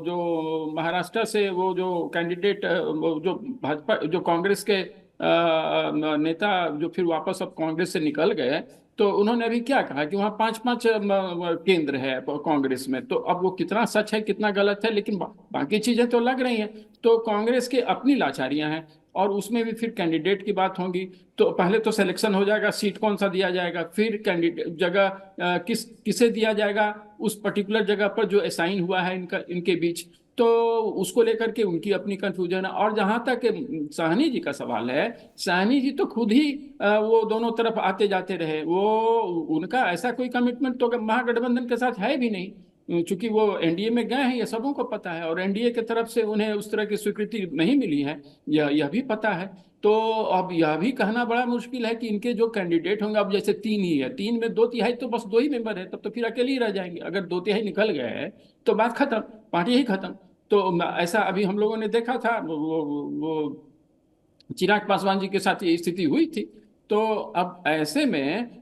जो महाराष्ट्र से वो जो कैंडिडेट, जो भाजपा, जो कांग्रेस के नेता जो फिर वापस अब कांग्रेस से निकल गए, तो उन्होंने अभी क्या कहा कि वहाँ 5-5 केंद्र है कांग्रेस में। तो अब वो कितना सच है कितना गलत है, लेकिन बाकी चीजें तो लग रही हैं। तो कांग्रेस की अपनी लाचारियां हैं, और उसमें भी फिर कैंडिडेट की बात होगी। तो पहले तो सिलेक्शन हो जाएगा, सीट कौन सा दिया जाएगा, फिर कैंडिडेट जगह किसे दिया जाएगा उस पर्टिकुलर जगह पर जो असाइन हुआ है इनके बीच, तो उसको लेकर के उनकी अपनी कंफ्यूजन है। और जहां तक साहनी जी का सवाल है, साहनी जी तो खुद ही वो दोनों तरफ आते जाते रहे, वो उनका ऐसा कोई कमिटमेंट तो महागठबंधन के साथ है भी नहीं, चूंकि वो एनडीए में गए हैं, ये सबों को पता है, और एनडीए की तरफ से उन्हें उस तरह की स्वीकृति नहीं मिली है, यह भी पता है। तो अब यह भी कहना बड़ा मुश्किल है कि इनके जो कैंडिडेट होंगे, अब जैसे 3 ही है, 3 में 2/3 तो बस 2 ही मेंबर है, तब तो फिर अकेले ही रह जाएंगे। अगर 2/3 निकल गए हैं तो बात खत्म, पार्टी ही खत्म। तो ऐसा अभी हम लोगों ने देखा था, वो चिराग पासवान जी के साथ ये स्थिति हुई थी। तो अब ऐसे में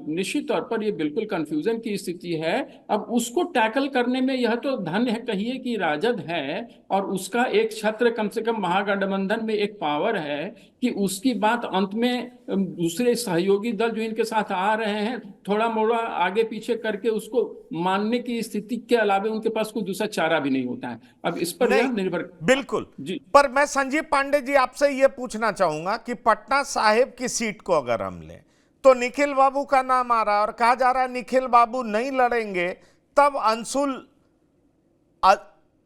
निश्चित तौर पर ये बिल्कुल कंफ्यूजन की स्थिति है। अब उसको टैकल करने में यह तो धन्य है, कहिए कि राजद है, और उसका एक छत्र कम से कम महागठबंधन में एक पावर है कि उसकी बात अंत में दूसरे सहयोगी दल जो इनके साथ आ रहे हैं थोड़ा मोड़ा आगे पीछे करके उसको मानने की स्थिति के अलावा उनके पास कोई दूसरा चारा भी नहीं होता है। अब इस पर यह निर्भर, बिल्कुल जी। पर मैं संजीव पांडे जी आपसे यह पूछना चाहूंगा कि पटना साहिब की सीट को अगर हम लें तो निखिल बाबू का नाम आ रहा है, और कहा जा रहा है निखिल बाबू नहीं लड़ेंगे तब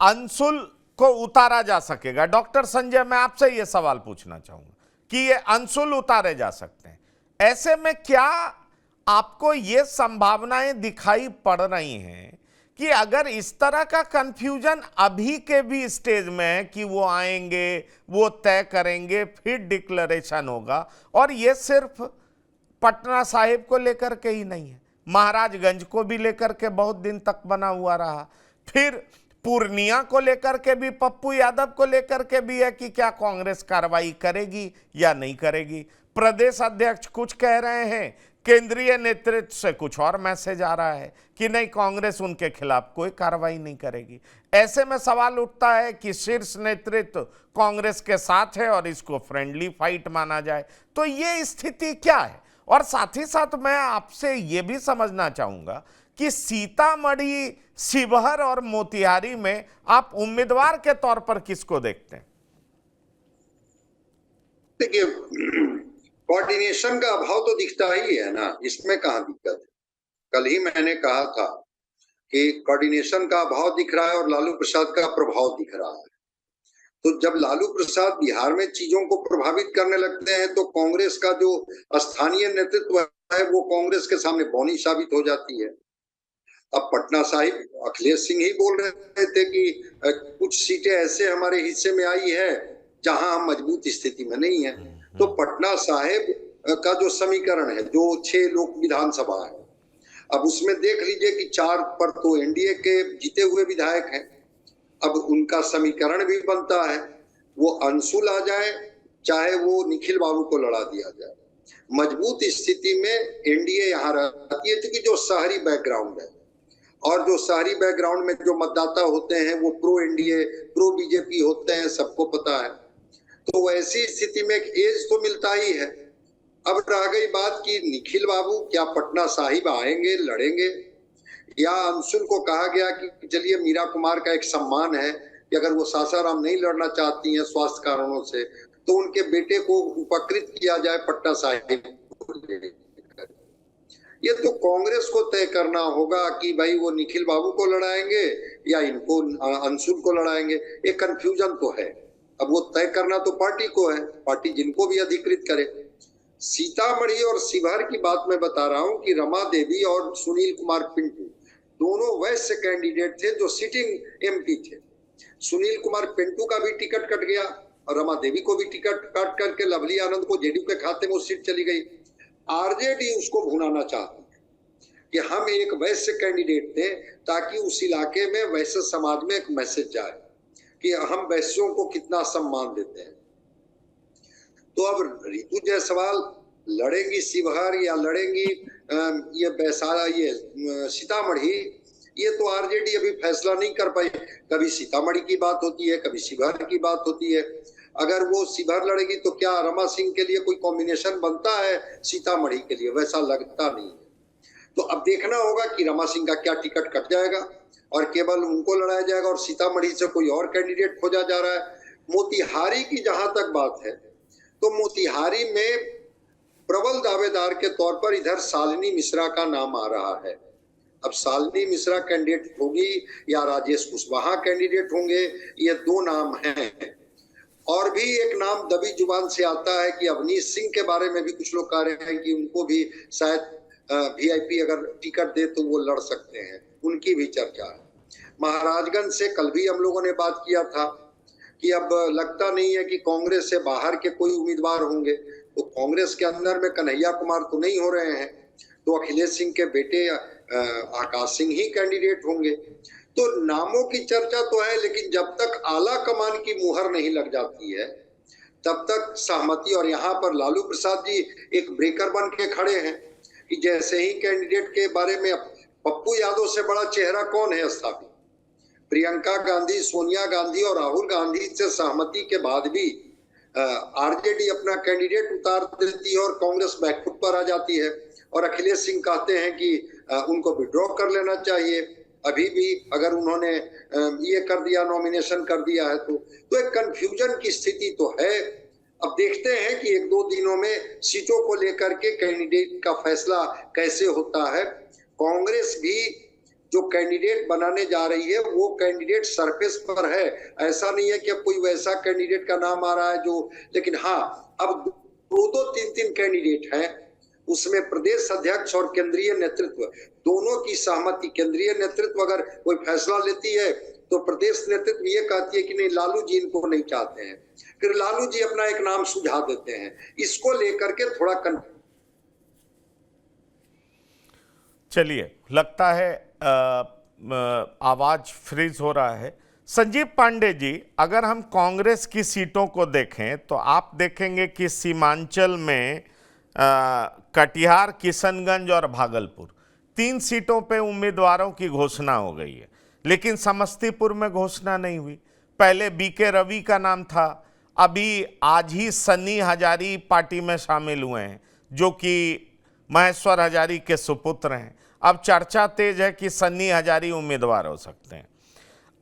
अंशुल को उतारा जा सकेगा। डॉक्टर संजय, मैं आपसे यह सवाल पूछना चाहूंगा कि ये अंशुल उतारे जा सकते हैं, ऐसे में क्या आपको ये संभावनाएं दिखाई पड़ रही हैं कि अगर इस तरह का कंफ्यूजन अभी के भी स्टेज में है कि वो आएंगे, वो तय करेंगे, फिर डिक्लेरेशन होगा, और ये सिर्फ पटना साहिब को लेकर के ही नहीं है, महाराजगंज को भी लेकर के बहुत दिन तक बना हुआ रहा, फिर पूर्णिया को लेकर के भी, पप्पू यादव को लेकर के भी है कि क्या कांग्रेस कार्रवाई करेगी या नहीं करेगी। प्रदेश अध्यक्ष कुछ कह रहे हैं, केंद्रीय नेतृत्व से कुछ और मैसेज आ रहा है कि नहीं, कांग्रेस उनके खिलाफ कोई कार्रवाई नहीं करेगी। ऐसे में सवाल उठता है कि शीर्ष नेतृत्व कांग्रेस के साथ है और इसको फ्रेंडली फाइट माना जाए, तो ये स्थिति क्या है। और साथ ही साथ मैं आपसे ये भी समझना चाहूंगा कि सीतामढ़ी, शिवहर और मोतिहारी में आप उम्मीदवार के तौर पर किसको देखते हैं? देखिए, कोऑर्डिनेशन का अभाव तो दिखता ही है ना, इसमें कहाँ दिक्कत है। कल ही मैंने कहा था कि कोऑर्डिनेशन का अभाव दिख रहा है और लालू प्रसाद का प्रभाव दिख रहा है। तो जब लालू प्रसाद बिहार में चीजों को प्रभावित करने लगते हैं तो कांग्रेस का जो स्थानीय नेतृत्व है वो कांग्रेस के सामने बौनी साबित हो जाती है। अब पटना साहिब अखिलेश सिंह ही बोल रहे थे कि कुछ सीटें ऐसे हमारे हिस्से में आई है जहां हम मजबूत स्थिति में नहीं है। तो पटना साहिब का जो समीकरण है, जो 6 लोक विधानसभा है, अब उसमें देख लीजिए कि 4 पर तो एनडीए के जीते हुए विधायक हैं। अब उनका समीकरण भी बनता है, वो अंशुल आ जाए चाहे वो निखिल बाबू को लड़ा दिया जाए, मजबूत स्थिति में एनडीए यहाँ रहती है, क्योंकि जो शहरी बैकग्राउंड है और जो शहरी बैकग्राउंड में जो मतदाता होते हैं वो प्रो एनडीए, प्रो बीजेपी होते हैं, सबको पता है। तो वैसी स्थिति में एक एज तो मिलता ही है। अब रह गई बात कि निखिल बाबू क्या पटना साहिब आएंगे, लड़ेंगे, या अंशुल को कहा गया कि चलिए मीरा कुमार का एक सम्मान है कि अगर वो सासाराम नहीं लड़ना चाहती हैं स्वास्थ्य कारणों से, तो उनके बेटे को उपकृत किया जाए पटना साहिब को लेकर। ये तो कांग्रेस को तय करना होगा कि भाई वो निखिल बाबू को लड़ाएंगे या इनको अंशुल को लड़ाएंगे। एक कंफ्यूजन तो है, अब वो तय करना तो पार्टी को है, पार्टी जिनको भी अधिकृत करे। सीतामढ़ी और शिवहर की बात मैं बता रहा हूं कि रमा देवी और सुनील कुमार पिंटू दोनों वैसे कैंडिडेट थे जो सिटिंग एमपी थे। सुनील कुमार पिंटू का भी टिकट कट गया और रमा देवी को भी टिकट काट करके लवली आनंद को जेडीयू के खाते में वो सीट चली गई। आरजेडी उसको भुनाना चाहती है कि हम एक वैश्य कैंडिडेट थे ताकि उस इलाके में वैश्य समाज में एक मैसेज जाए कि हम वैश्यों को कितना सम्मान देते हैं। तो अब रितु जायसवाल लड़ेंगी शिवहर या लड़ेंगी ये वैशाला, ये सीतामढ़ी, ये तो आरजेडी अभी फैसला नहीं कर पाई। कभी सीतामढ़ी की बात होती है, कभी शिवहर की बात होती है। अगर वो शिवहर लड़ेगी तो क्या रमा सिंह के लिए कोई कॉम्बिनेशन बनता है सीतामढ़ी के लिए? वैसा लगता नहीं है। तो अब देखना होगा कि रमा सिंह का क्या टिकट कट जाएगा और केवल उनको लड़ाया जाएगा और सीतामढ़ी से कोई और कैंडिडेट खोजा जा रहा है। मोतिहारी की जहां तक बात है तो मोतिहारी में प्रबल दावेदार के तौर पर इधर शालिनी मिश्रा का नाम आ रहा है। अब शालिनी मिश्रा कैंडिडेट होगी या राजेश कुशवाहा कैंडिडेट होंगे, ये दो नाम हैं। और भी एक नाम दबी जुबान से आता है कि अवनीश सिंह के बारे में भी कुछ लोग कह रहे हैं कि उनको भी शायद वीआईपी अगर टिकट दे तो वो लड़ सकते हैं, उनकी भी चर्चा है। महाराजगंज से कल भी हम लोगों ने बात किया था कि अब लगता नहीं है कि कांग्रेस से बाहर के कोई उम्मीदवार होंगे, तो कांग्रेस के अंदर में कन्हैया कुमार तो नहीं हो रहे हैं, तो अखिलेश सिंह के बेटे आकाश सिंह ही कैंडिडेट होंगे। तो नामों की चर्चा तो है, लेकिन जब तक आला कमान की मुहर नहीं लग जाती है तब तक सहमति। और यहाँ पर लालू प्रसाद जी एक ब्रेकर बन के खड़े हैं कि जैसे ही कैंडिडेट के बारे में पप्पू यादव से बड़ा चेहरा कौन है स्थापित, प्रियंका गांधी, सोनिया गांधी और राहुल गांधी से सहमति के बाद भी आरजेडी अपना कैंडिडेट उतार देती है और कांग्रेस बैकफुट पर आ जाती है और अखिलेश सिंह कहते हैं कि उनको विड्रॉ कर लेना चाहिए। अभी भी अगर उन्होंने ये कर दिया, नॉमिनेशन कर दिया है तो एक कंफ्यूजन की स्थिति तो है। अब देखते हैं कि एक दो दिनों में सीटों को लेकर के कैंडिडेट का फैसला कैसे होता है। कांग्रेस भी जो कैंडिडेट बनाने जा रही है वो कैंडिडेट सरफेस पर है, ऐसा नहीं है कि अब कोई वैसा कैंडिडेट का नाम आ रहा है जो, लेकिन हाँ अब दो तीन कैंडिडेट हैं, उसमें प्रदेश अध्यक्ष और केंद्रीय नेतृत्व दोनों की सहमति। केंद्रीय नेतृत्व अगर कोई फैसला लेती है तो प्रदेश नेतृत्व ये कहती है कि नहीं लालू जी इनको नहीं चाहते हैं, फिर लालू जी अपना एक नाम सुझा देते हैं। इसको लेकर के थोड़ा चलिए, लगता है आवाज फ्रीज हो रहा है। संजीव पांडे जी, अगर हम कांग्रेस की सीटों को देखें तो आप देखेंगे कि सीमांचल में कटिहार, किशनगंज और भागलपुर 3 सीटों पे उम्मीदवारों की घोषणा हो गई है, लेकिन समस्तीपुर में घोषणा नहीं हुई। पहले बीके रवि का नाम था, अभी आज ही सन्नी हजारी पार्टी में शामिल हुए हैं जो कि महेश्वर हजारी के सुपुत्र हैं। अब चर्चा तेज है कि सन्नी हजारी उम्मीदवार हो सकते हैं।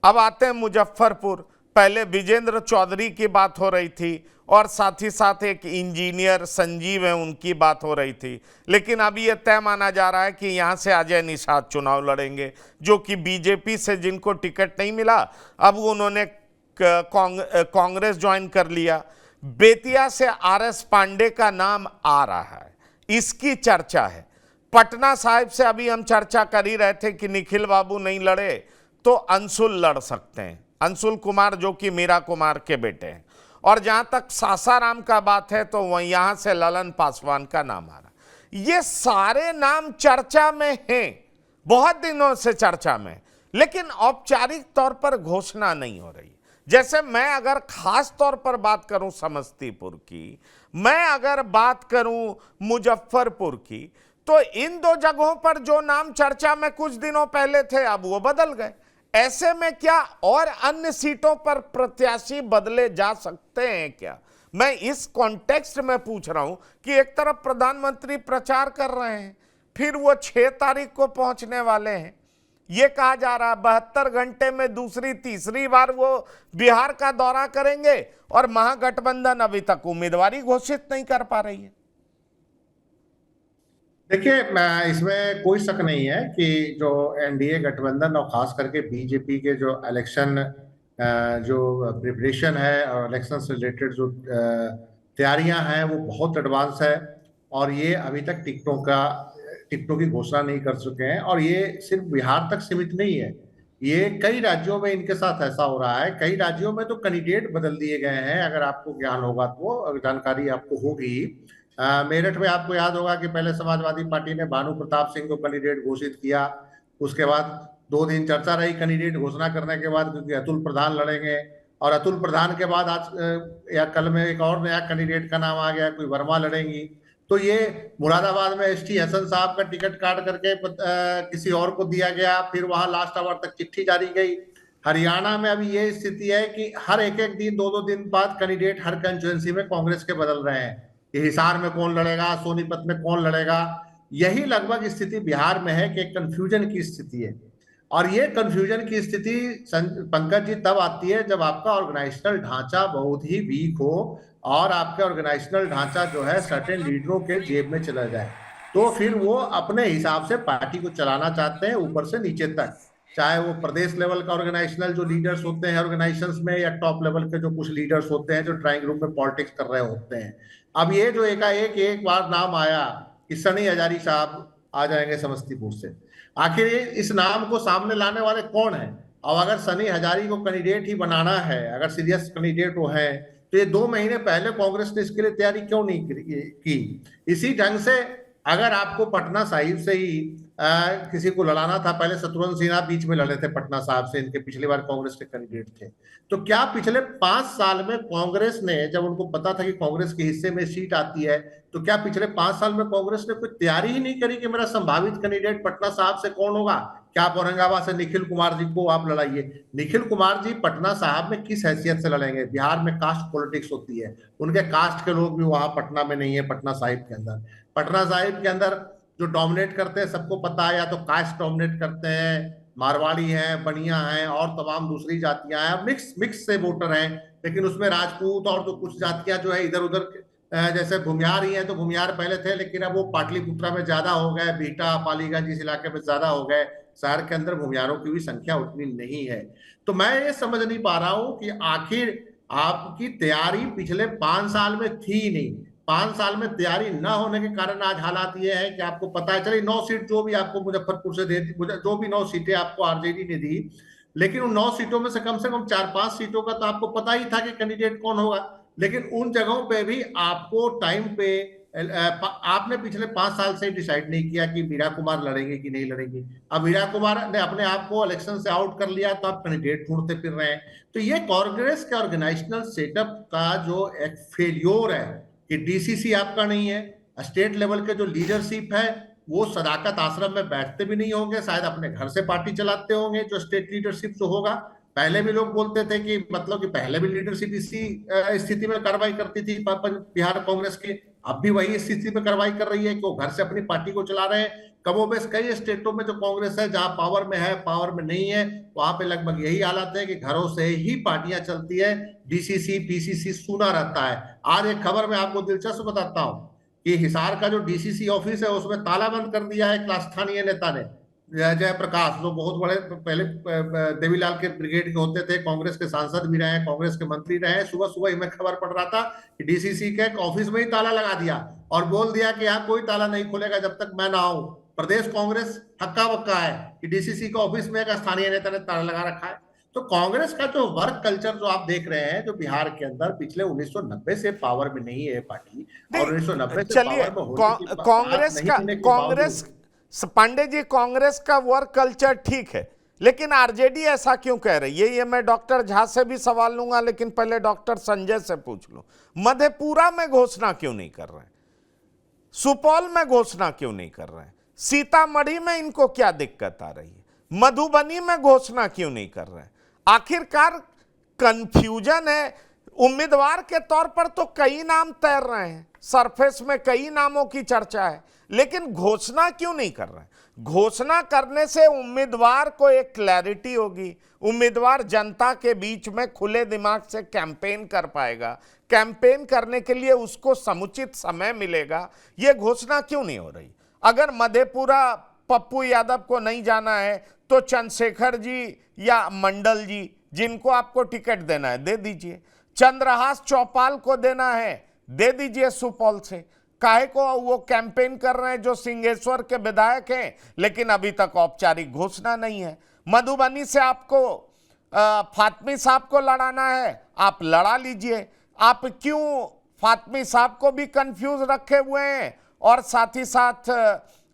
अब आते हैं मुजफ्फरपुर। पहले विजेंद्र चौधरी की बात हो रही थी और साथ ही साथ एक इंजीनियर संजीव है उनकी बात हो रही थी, लेकिन अभी यह तय माना जा रहा है कि यहाँ से अजय निषाद चुनाव लड़ेंगे, जो कि बीजेपी से जिनको टिकट नहीं मिला अब उन्होंने कांग्रेस ज्वाइन कर लिया। बेतिया से आरएस पांडे का नाम आ रहा है, इसकी चर्चा है। पटना साहिब से अभी हम चर्चा कर ही रहे थे कि निखिल बाबू नहीं लड़े तो अंशुल लड़ सकते हैं, अंशुल कुमार जो कि मीरा कुमार के बेटे हैं। और जहां तक सासाराम का बात है तो वह यहां से ललन पासवान का नाम आ रहा। ये सारे नाम चर्चा में हैं, बहुत दिनों से चर्चा में, लेकिन औपचारिक तौर पर घोषणा नहीं हो रही। जैसे मैं अगर खास तौर पर बात करूं समस्तीपुर की, मैं अगर बात करूं मुजफ्फरपुर की, तो इन 2 जगहों पर जो नाम चर्चा में कुछ दिनों पहले थे अब वो बदल गए। ऐसे में क्या और अन्य सीटों पर प्रत्याशी बदले जा सकते हैं क्या? मैं इस कॉन्टेक्स्ट में पूछ रहा हूं कि एक तरफ प्रधानमंत्री प्रचार कर रहे हैं, फिर वो 6 तारीख को पहुंचने वाले हैं, ये कहा जा रहा है 72 घंटे में दूसरी तीसरी बार वो बिहार का दौरा करेंगे और महागठबंधन अभी तक उम्मीदवारी घोषित नहीं कर पा रही है। देखिए, इसमें कोई शक नहीं है कि जो एनडीए गठबंधन और खास करके बीजेपी के जो इलेक्शन जो प्रिपरेशन है और इलेक्शन से रिलेटेड जो तैयारियां हैं वो बहुत एडवांस है, और ये अभी तक टिकटों की घोषणा नहीं कर चुके हैं। और ये सिर्फ बिहार तक सीमित नहीं है, ये कई राज्यों में इनके साथ ऐसा हो रहा है। कई राज्यों में तो कैंडिडेट बदल दिए गए हैं, अगर आपको ज्ञान होगा तो जानकारी आपको होगी। मेरठ में आपको याद होगा कि पहले समाजवादी पार्टी ने भानु प्रताप सिंह को कैंडिडेट घोषित किया, उसके बाद 2 दिन चर्चा रही कैंडिडेट घोषणा करने के बाद, क्योंकि अतुल प्रधान लड़ेंगे, और अतुल प्रधान के बाद आज या कल में एक और नया कैंडिडेट का नाम आ गया, कोई वर्मा लड़ेंगी। तो ये मुरादाबाद में एसटी हसन साहब का टिकट काट करके किसी और को दिया गया, फिर वहां लास्ट आवर तक चिट्ठी जारी गई। हरियाणा में अभी ये स्थिति है कि हर एक दिन 2-2 दिन बाद कैंडिडेट हर कंस्टिट्यूएंसी में कांग्रेस के बदल रहे हैं कि हिसार में कौन लड़ेगा, सोनीपत में कौन लड़ेगा। यही लगभग स्थिति बिहार में है कि कंफ्यूजन की स्थिति है। और ये कंफ्यूजन की स्थिति पंकज जी तब आती है जब आपका ऑर्गेनाइजेशनल ढांचा बहुत ही वीक हो और आपका ऑर्गेनाइजेशनल ढांचा जो है सर्टेन लीडरों के जेब में चला जाए, तो फिर वो अपने हिसाब से पार्टी को चलाना चाहते हैं ऊपर से नीचे तक, चाहे वो प्रदेश लेवल का ऑर्गेनाइजेशनल जो लीडर्स होते हैं ऑर्गेनाइजेशंस में, या टॉप लेवल के जो कुछ लीडर्स होते हैं जो ड्राइंग रूम में पॉलिटिक्स कर रहे होते हैं। अब ये जो एक बार नाम आया कि सनी हजारी साहब आ जाएंगे समस्तीपुर से, आखिर इस नाम को सामने लाने वाले कौन है? और अगर सनी हजारी को कैंडिडेट ही बनाना है, अगर सीरियस कैंडिडेट वो है, तो ये 2 महीने पहले कांग्रेस ने इसके लिए तैयारी क्यों नहीं की? इसी ढंग से अगर आपको पटना साहिब से ही किसी को लड़ाना था, पहले शत्रुघ्न सिन्हा बीच में लड़े थे पटना साहिब से, इनके पिछली बार कांग्रेस के कैंडिडेट थे, तो क्या पिछले 5 साल में कांग्रेस ने, जब उनको पता था कि कांग्रेस के हिस्से में सीट आती है, तो क्या पिछले 5 साल में कांग्रेस ने कोई तैयारी ही नहीं करी कि मेरा संभावित कैंडिडेट पटना साहिब से कौन होगा? क्या आप औरंगाबाद से निखिल कुमार जी को आप लड़ाइए? निखिल कुमार जी पटना साहिब में किस हैसियत से लड़ेंगे? बिहार में कास्ट पॉलिटिक्स होती है, उनके कास्ट के लोग भी वहां पटना में नहीं है। पटना साहिब के अंदर जो डोमिनेट करते हैं सबको पता है, या तो कास्ट डोमिनेट करते हैं, मारवाड़ी हैं, बनिया हैं और तमाम दूसरी जातियां हैं, मिक्स से वोटर हैं, लेकिन उसमें राजपूत और तो कुछ जातियां जो है इधर उधर, जैसे भूमियार ही हैं, तो भूमियार पहले थे लेकिन अब वो पाटलिपुत्रा में ज्यादा हो गए, बीटा पालीगंज इस इलाके में ज्यादा हो गए, शहर के अंदर भूमियारों की भी संख्या उतनी नहीं है। तो मैं ये समझ नहीं पा रहा हूं कि आखिर आपकी तैयारी पिछले 5 साल में थी नहीं, 5 साल में तैयारी न होने के कारण आज हालात ये है कि आपको पता है, चलिए 9 सीट जो भी आपको मुजफ्फरपुर से दे दी, जो भी 9 सीटें आपको आरजेडी ने दी, लेकिन उन 9 सीटों में से कम 4-5 सीटों का तो आपको पता ही था कि कैंडिडेट कौन होगा। लेकिन उन जगहों पे भी आपको टाइम पे आपने पिछले 5 साल से डिसाइड नहीं किया कि मीरा कुमार लड़ेंगे कि नहीं लड़ेंगे। अब मीरा कुमार ने अपने आप को इलेक्शन से आउट कर लिया, तो आप कैंडिडेट ढूंढते फिर रहे हैं। तो ये कांग्रेस के ऑर्गेनाइजेशनल सेटअप का जो एक फेलियोर है कि डीसीसी आपका नहीं है, स्टेट लेवल के जो लीडरशिप है वो सदाकत आश्रम में बैठते भी नहीं होंगे, शायद अपने घर से पार्टी चलाते होंगे। जो स्टेट लीडरशिप जो होगा, पहले भी लोग बोलते थे कि मतलब कि पहले भी लीडरशिप इसी स्थिति में कार्रवाई करती थी बिहार कांग्रेस की, अब भी वही स्थिति में कार्रवाई कर रही है कि वो घर से अपनी पार्टी को चला रहे हैं। कमोबेश कई स्टेटों में जो कांग्रेस है, जहां पावर में है पावर में नहीं है, वहां पे लगभग यही हालत है कि घरों से ही पार्टियां चलती है, डीसीसी पीसीसी सूना रहता है। आज एक खबर मैं आपको दिलचस्प बताता हूं कि हिसार का जो डीसीसी ऑफिस है उसमें ताला बंद कर दिया है एक स्थानीय नेता ने, जयप्रकाश, जो बहुत बड़े पहले देवीलाल के ब्रिगेड के होते थे, कांग्रेस के सांसद भी रहे, कांग्रेस के मंत्री रहे। सुबह सुबह ही मैं खबर पढ़ रहा था कि डीसीसी के ऑफिस में ही ताला लगा दिया और बोल दिया कि यहाँ कोई ताला नहीं खुलेगा जब तक मैं ना आऊं। प्रदेश कांग्रेस हक्का बक्का है कि डीसीसी के ऑफिस में एक स्थानीय नेता ने ताला लगा रखा है। तो कांग्रेस का जो वर्क कल्चर जो आप देख रहे हैं, जो बिहार के अंदर पिछले 1990 से पावर में नहीं है पार्टी, और 1990 से पावर में होने कांग्रेस पांडे जी, कांग्रेस का वर्क कल्चर ठीक है, लेकिन आरजेडी ऐसा क्यों कह रही है? ये मैं डॉक्टर झा से भी सवाल लूंगा, लेकिन पहले डॉक्टर संजय से पूछ लूं। मधेपुरा में घोषणा क्यों नहीं कर रहे हैं? सुपौल में घोषणा क्यों नहीं कर रहे हैं? सीतामढ़ी में इनको क्या दिक्कत आ रही है? मधुबनी में घोषणा क्यों नहीं कर रहे हैं? आखिरकार कंफ्यूजन है। उम्मीदवार के तौर पर तो कई नाम तैर रहे हैं, सरफेस में कई नामों की चर्चा है, लेकिन घोषणा क्यों नहीं कर रहे हैं? घोषणा करने से उम्मीदवार को एक क्लैरिटी होगी, उम्मीदवार जनता के बीच में खुले दिमाग से कैंपेन कर पाएगा, कैंपेन करने के लिए उसको समुचित समय मिलेगा। यह घोषणा क्यों नहीं हो रही? अगर मधेपुरा पप्पू यादव को नहीं जाना है तो चंद्रशेखर जी या मंडल जी, जिनको आपको टिकट देना है दे दीजिए। चंद्रहास चौपाल को देना है दे दीजिए सुपौल से। काहे को वो कैंपेन कर रहे हैं जो सिंहेश्वर के विधायक हैं, लेकिन अभी तक औपचारिक घोषणा नहीं है। मधुबनी से आपको फातमी साहब को लड़ाना है, आप लड़ा लीजिए। आप क्यों फातमी साहब को भी कंफ्यूज रखे हुए हैं? और साथ ही साथ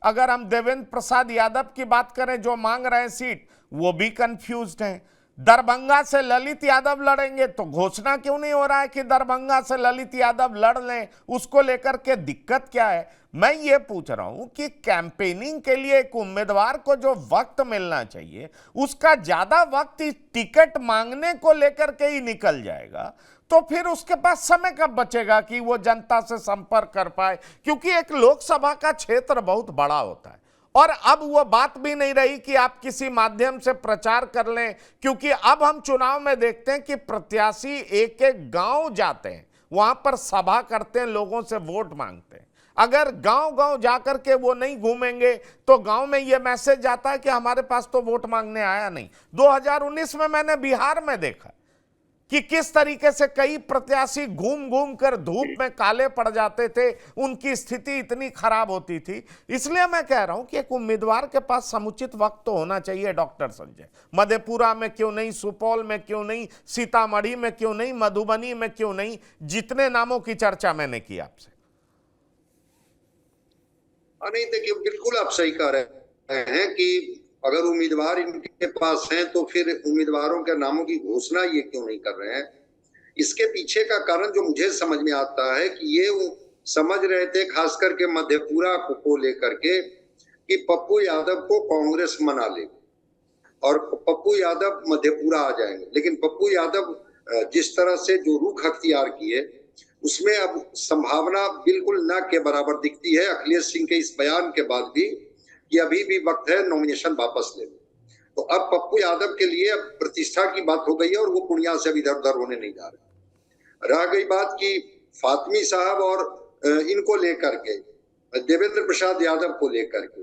अगर हम देवेंद्र प्रसाद यादव की बात करें जो मांग रहे हैं सीट, वो भी कंफ्यूज्ड हैं। दरभंगा से ललित यादव लड़ेंगे तो घोषणा क्यों नहीं हो रहा है कि दरभंगा से ललित यादव लड़ लें? उसको लेकर के दिक्कत क्या है? मैं ये पूछ रहा हूं कि कैंपेनिंग के लिए एक उम्मीदवार को जो वक्त मिलना चाहिए, उसका ज्यादा वक्त इस टिकट मांगने को लेकर के ही निकल जाएगा, तो फिर उसके पास समय कब बचेगा कि वो जनता से संपर्क कर पाए? क्योंकि एक लोकसभा का क्षेत्र बहुत बड़ा होता है, और अब वो बात भी नहीं रही कि आप किसी माध्यम से प्रचार कर लें, क्योंकि अब हम चुनाव में देखते हैं कि प्रत्याशी एक एक गांव जाते हैं, वहां पर सभा करते हैं, लोगों से वोट मांगते हैं। अगर गांव-गांव जाकर के वो नहीं घूमेंगे तो गांव में ये मैसेज जाता है कि हमारे पास तो वोट मांगने आया नहीं। 2019 में मैंने बिहार में देखा कि किस तरीके से कई प्रत्याशी घूम घूम कर धूप में काले पड़ जाते थे, उनकी स्थिति इतनी खराब होती थी। इसलिए मैं कह रहा हूं कि एक उम्मीदवार के पास समुचित वक्त तो होना चाहिए। डॉक्टर संजय, मधेपुरा में क्यों नहीं, सुपौल में क्यों नहीं, सीतामढ़ी में क्यों नहीं, मधुबनी में क्यों नहीं, जितने नामों की चर्चा मैंने की आपसे। नहीं, देखिए, बिल्कुल आप सही कह रहे हैं कि अगर उम्मीदवार इनके पास हैं तो फिर उम्मीदवारों के नामों की घोषणा ये क्यों नहीं कर रहे हैं? इसके पीछे का कारण जो मुझे समझ में आता है कि ये वो समझ रहे थे, खास करके मधेपुरा को लेकर के, कि पप्पू यादव को कांग्रेस मना ले और पप्पू यादव मधेपुरा आ जाएंगे। लेकिन पप्पू यादव जिस तरह से जो रुख अख्तियार किए, उसमें अब संभावना बिल्कुल न के बराबर दिखती है अखिलेश सिंह के इस बयान के बाद भी कि अभी भी वक्त है नॉमिनेशन वापस लेने। तो अब पप्पू यादव के लिए अब प्रतिष्ठा की बात हो गई है और वो पूर्णिया से अब इधर उधर होने नहीं जा रहे। रह गई बात कि फातमी साहब और इनको लेकर के, देवेंद्र प्रसाद यादव को लेकर के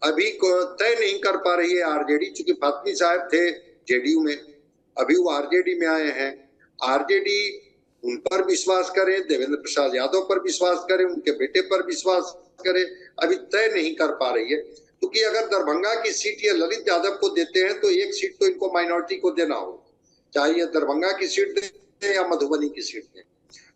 अभी तय नहीं कर पा रही है आरजेडी, चूंकि फातमी साहब थे जेडीयू में, अभी वो आरजेडी में आए हैं। आरजेडी उन पर विश्वास करे, देवेंद्र प्रसाद यादव पर विश्वास करे, उनके बेटे पर विश्वास करे, अभी तय नहीं कर पा रही है। क्योंकि अगर दरभंगा की सीट ये ललित यादव को देते हैं तो एक सीट तो इनको माइनॉरिटी को देना होगा, चाहे ये दरभंगा की सीट दें या मधुबनी की सीट दें।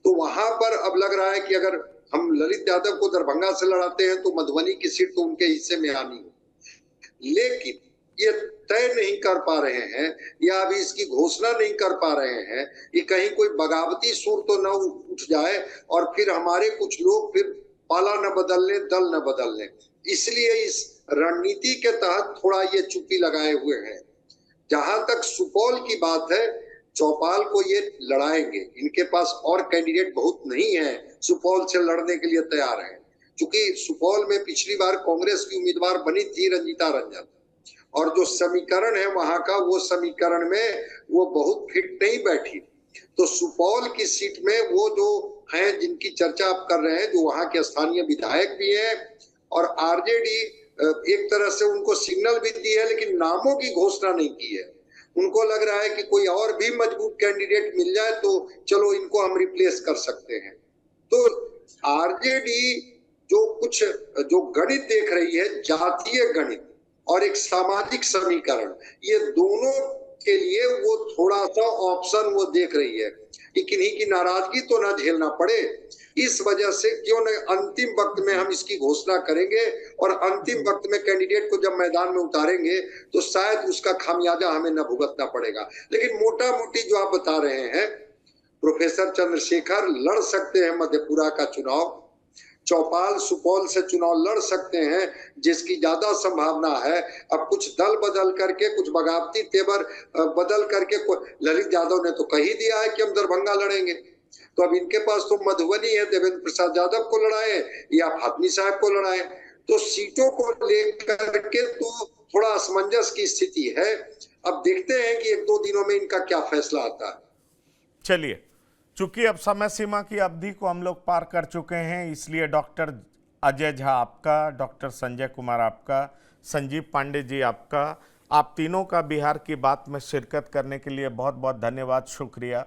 तो वहां पर अब लग रहा है कि अगर हम ललित यादव को दरभंगा से लड़ाते हैं तो मधुबनी की सीट तो उनके हिस्से में आनी है। लेकिन ये तय नहीं कर पा रहे हैं या अभी इसकी घोषणा नहीं कर पा रहे हैं कि कहीं कोई बगावती सुर तो न उठ जाए और फिर हमारे कुछ लोग फिर पाला न बदल ले, दल न बदल ले। इसलिए इस रणनीति के तहत थोड़ा ये चुप्पी लगाए हुए हैं। जहां तक सुपौल की बात है, चौपाल को ये लड़ाएंगे, इनके पास और कैंडिडेट बहुत नहीं है सुपौल से लड़ने के लिए तैयार है। क्योंकि सुपौल में पिछली बार कांग्रेस की उम्मीदवार बनी थी रंजीता रंजन, और जो समीकरण है वहां का, वो समीकरण में वो बहुत फिट नहीं बैठी। तो सुपौल की सीट में वो जो हैं जिनकी चर्चा आप कर रहे हैं, जो वहां के स्थानीय विधायक भी हैं, और आरजेडी एक तरह से उनको सिग्नल भी दी है लेकिन नामों की घोषणा नहीं की है। उनको लग रहा है कि कोई और भी मजबूत कैंडिडेट मिल जाए तो चलो इनको हम रिप्लेस कर सकते हैं। तो आरजेडी जो गणित देख रही है, जातीय गणित और एक सामाजिक समीकरण, ये दोनों के लिए वो थोड़ा सा ऑप्शन वो देख रही है कि किन्हीं की नाराजगी तो ना झेलना पड़े। इस वजह से क्यों न अंतिम वक्त में हम इसकी घोषणा करेंगे और अंतिम वक्त में कैंडिडेट को जब मैदान में उतारेंगे तो शायद उसका खामियाजा हमें न भुगतना पड़ेगा। लेकिन मोटा मोटी जो आप बता रहे हैं, प्रोफेसर चंद्रशेखर लड़ सकते हैं मधेपुरा का चुनाव, चौपाल सुपौल से चुनाव लड़ सकते हैं, जिसकी ज्यादा संभावना है। अब कुछ दल बदल करके, कुछ बगावती तेवर बदल करके, ललित यादव ने तो कह ही दिया है कि हम दरभंगा लड़ेंगे। तो अब इनके पास तो मधुबनी है, देवेंद्र प्रसाद यादव को लड़ाए या फातमी साहब को लड़ाए। तो सीटों को लेकर के तो थोड़ा असमंजस की स्थिति है। अब देखते हैं कि 1-2 दिनों में इनका क्या फैसला आता है। चलिए, चूंकि अब समय सीमा की अवधि को हम लोग पार कर चुके हैं, इसलिए डॉक्टर अजय झा आपका, डॉक्टर संजय कुमार आपका, संजीव पांडे जी आपका, आप तीनों का बिहार की बात में शिरकत करने के लिए बहुत बहुत धन्यवाद, शुक्रिया।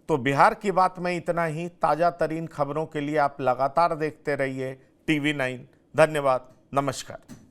तो बिहार की बात में इतना ही। ताज़ा तरीन खबरों के लिए आप लगातार देखते रहिए TV9। धन्यवाद, नमस्कार।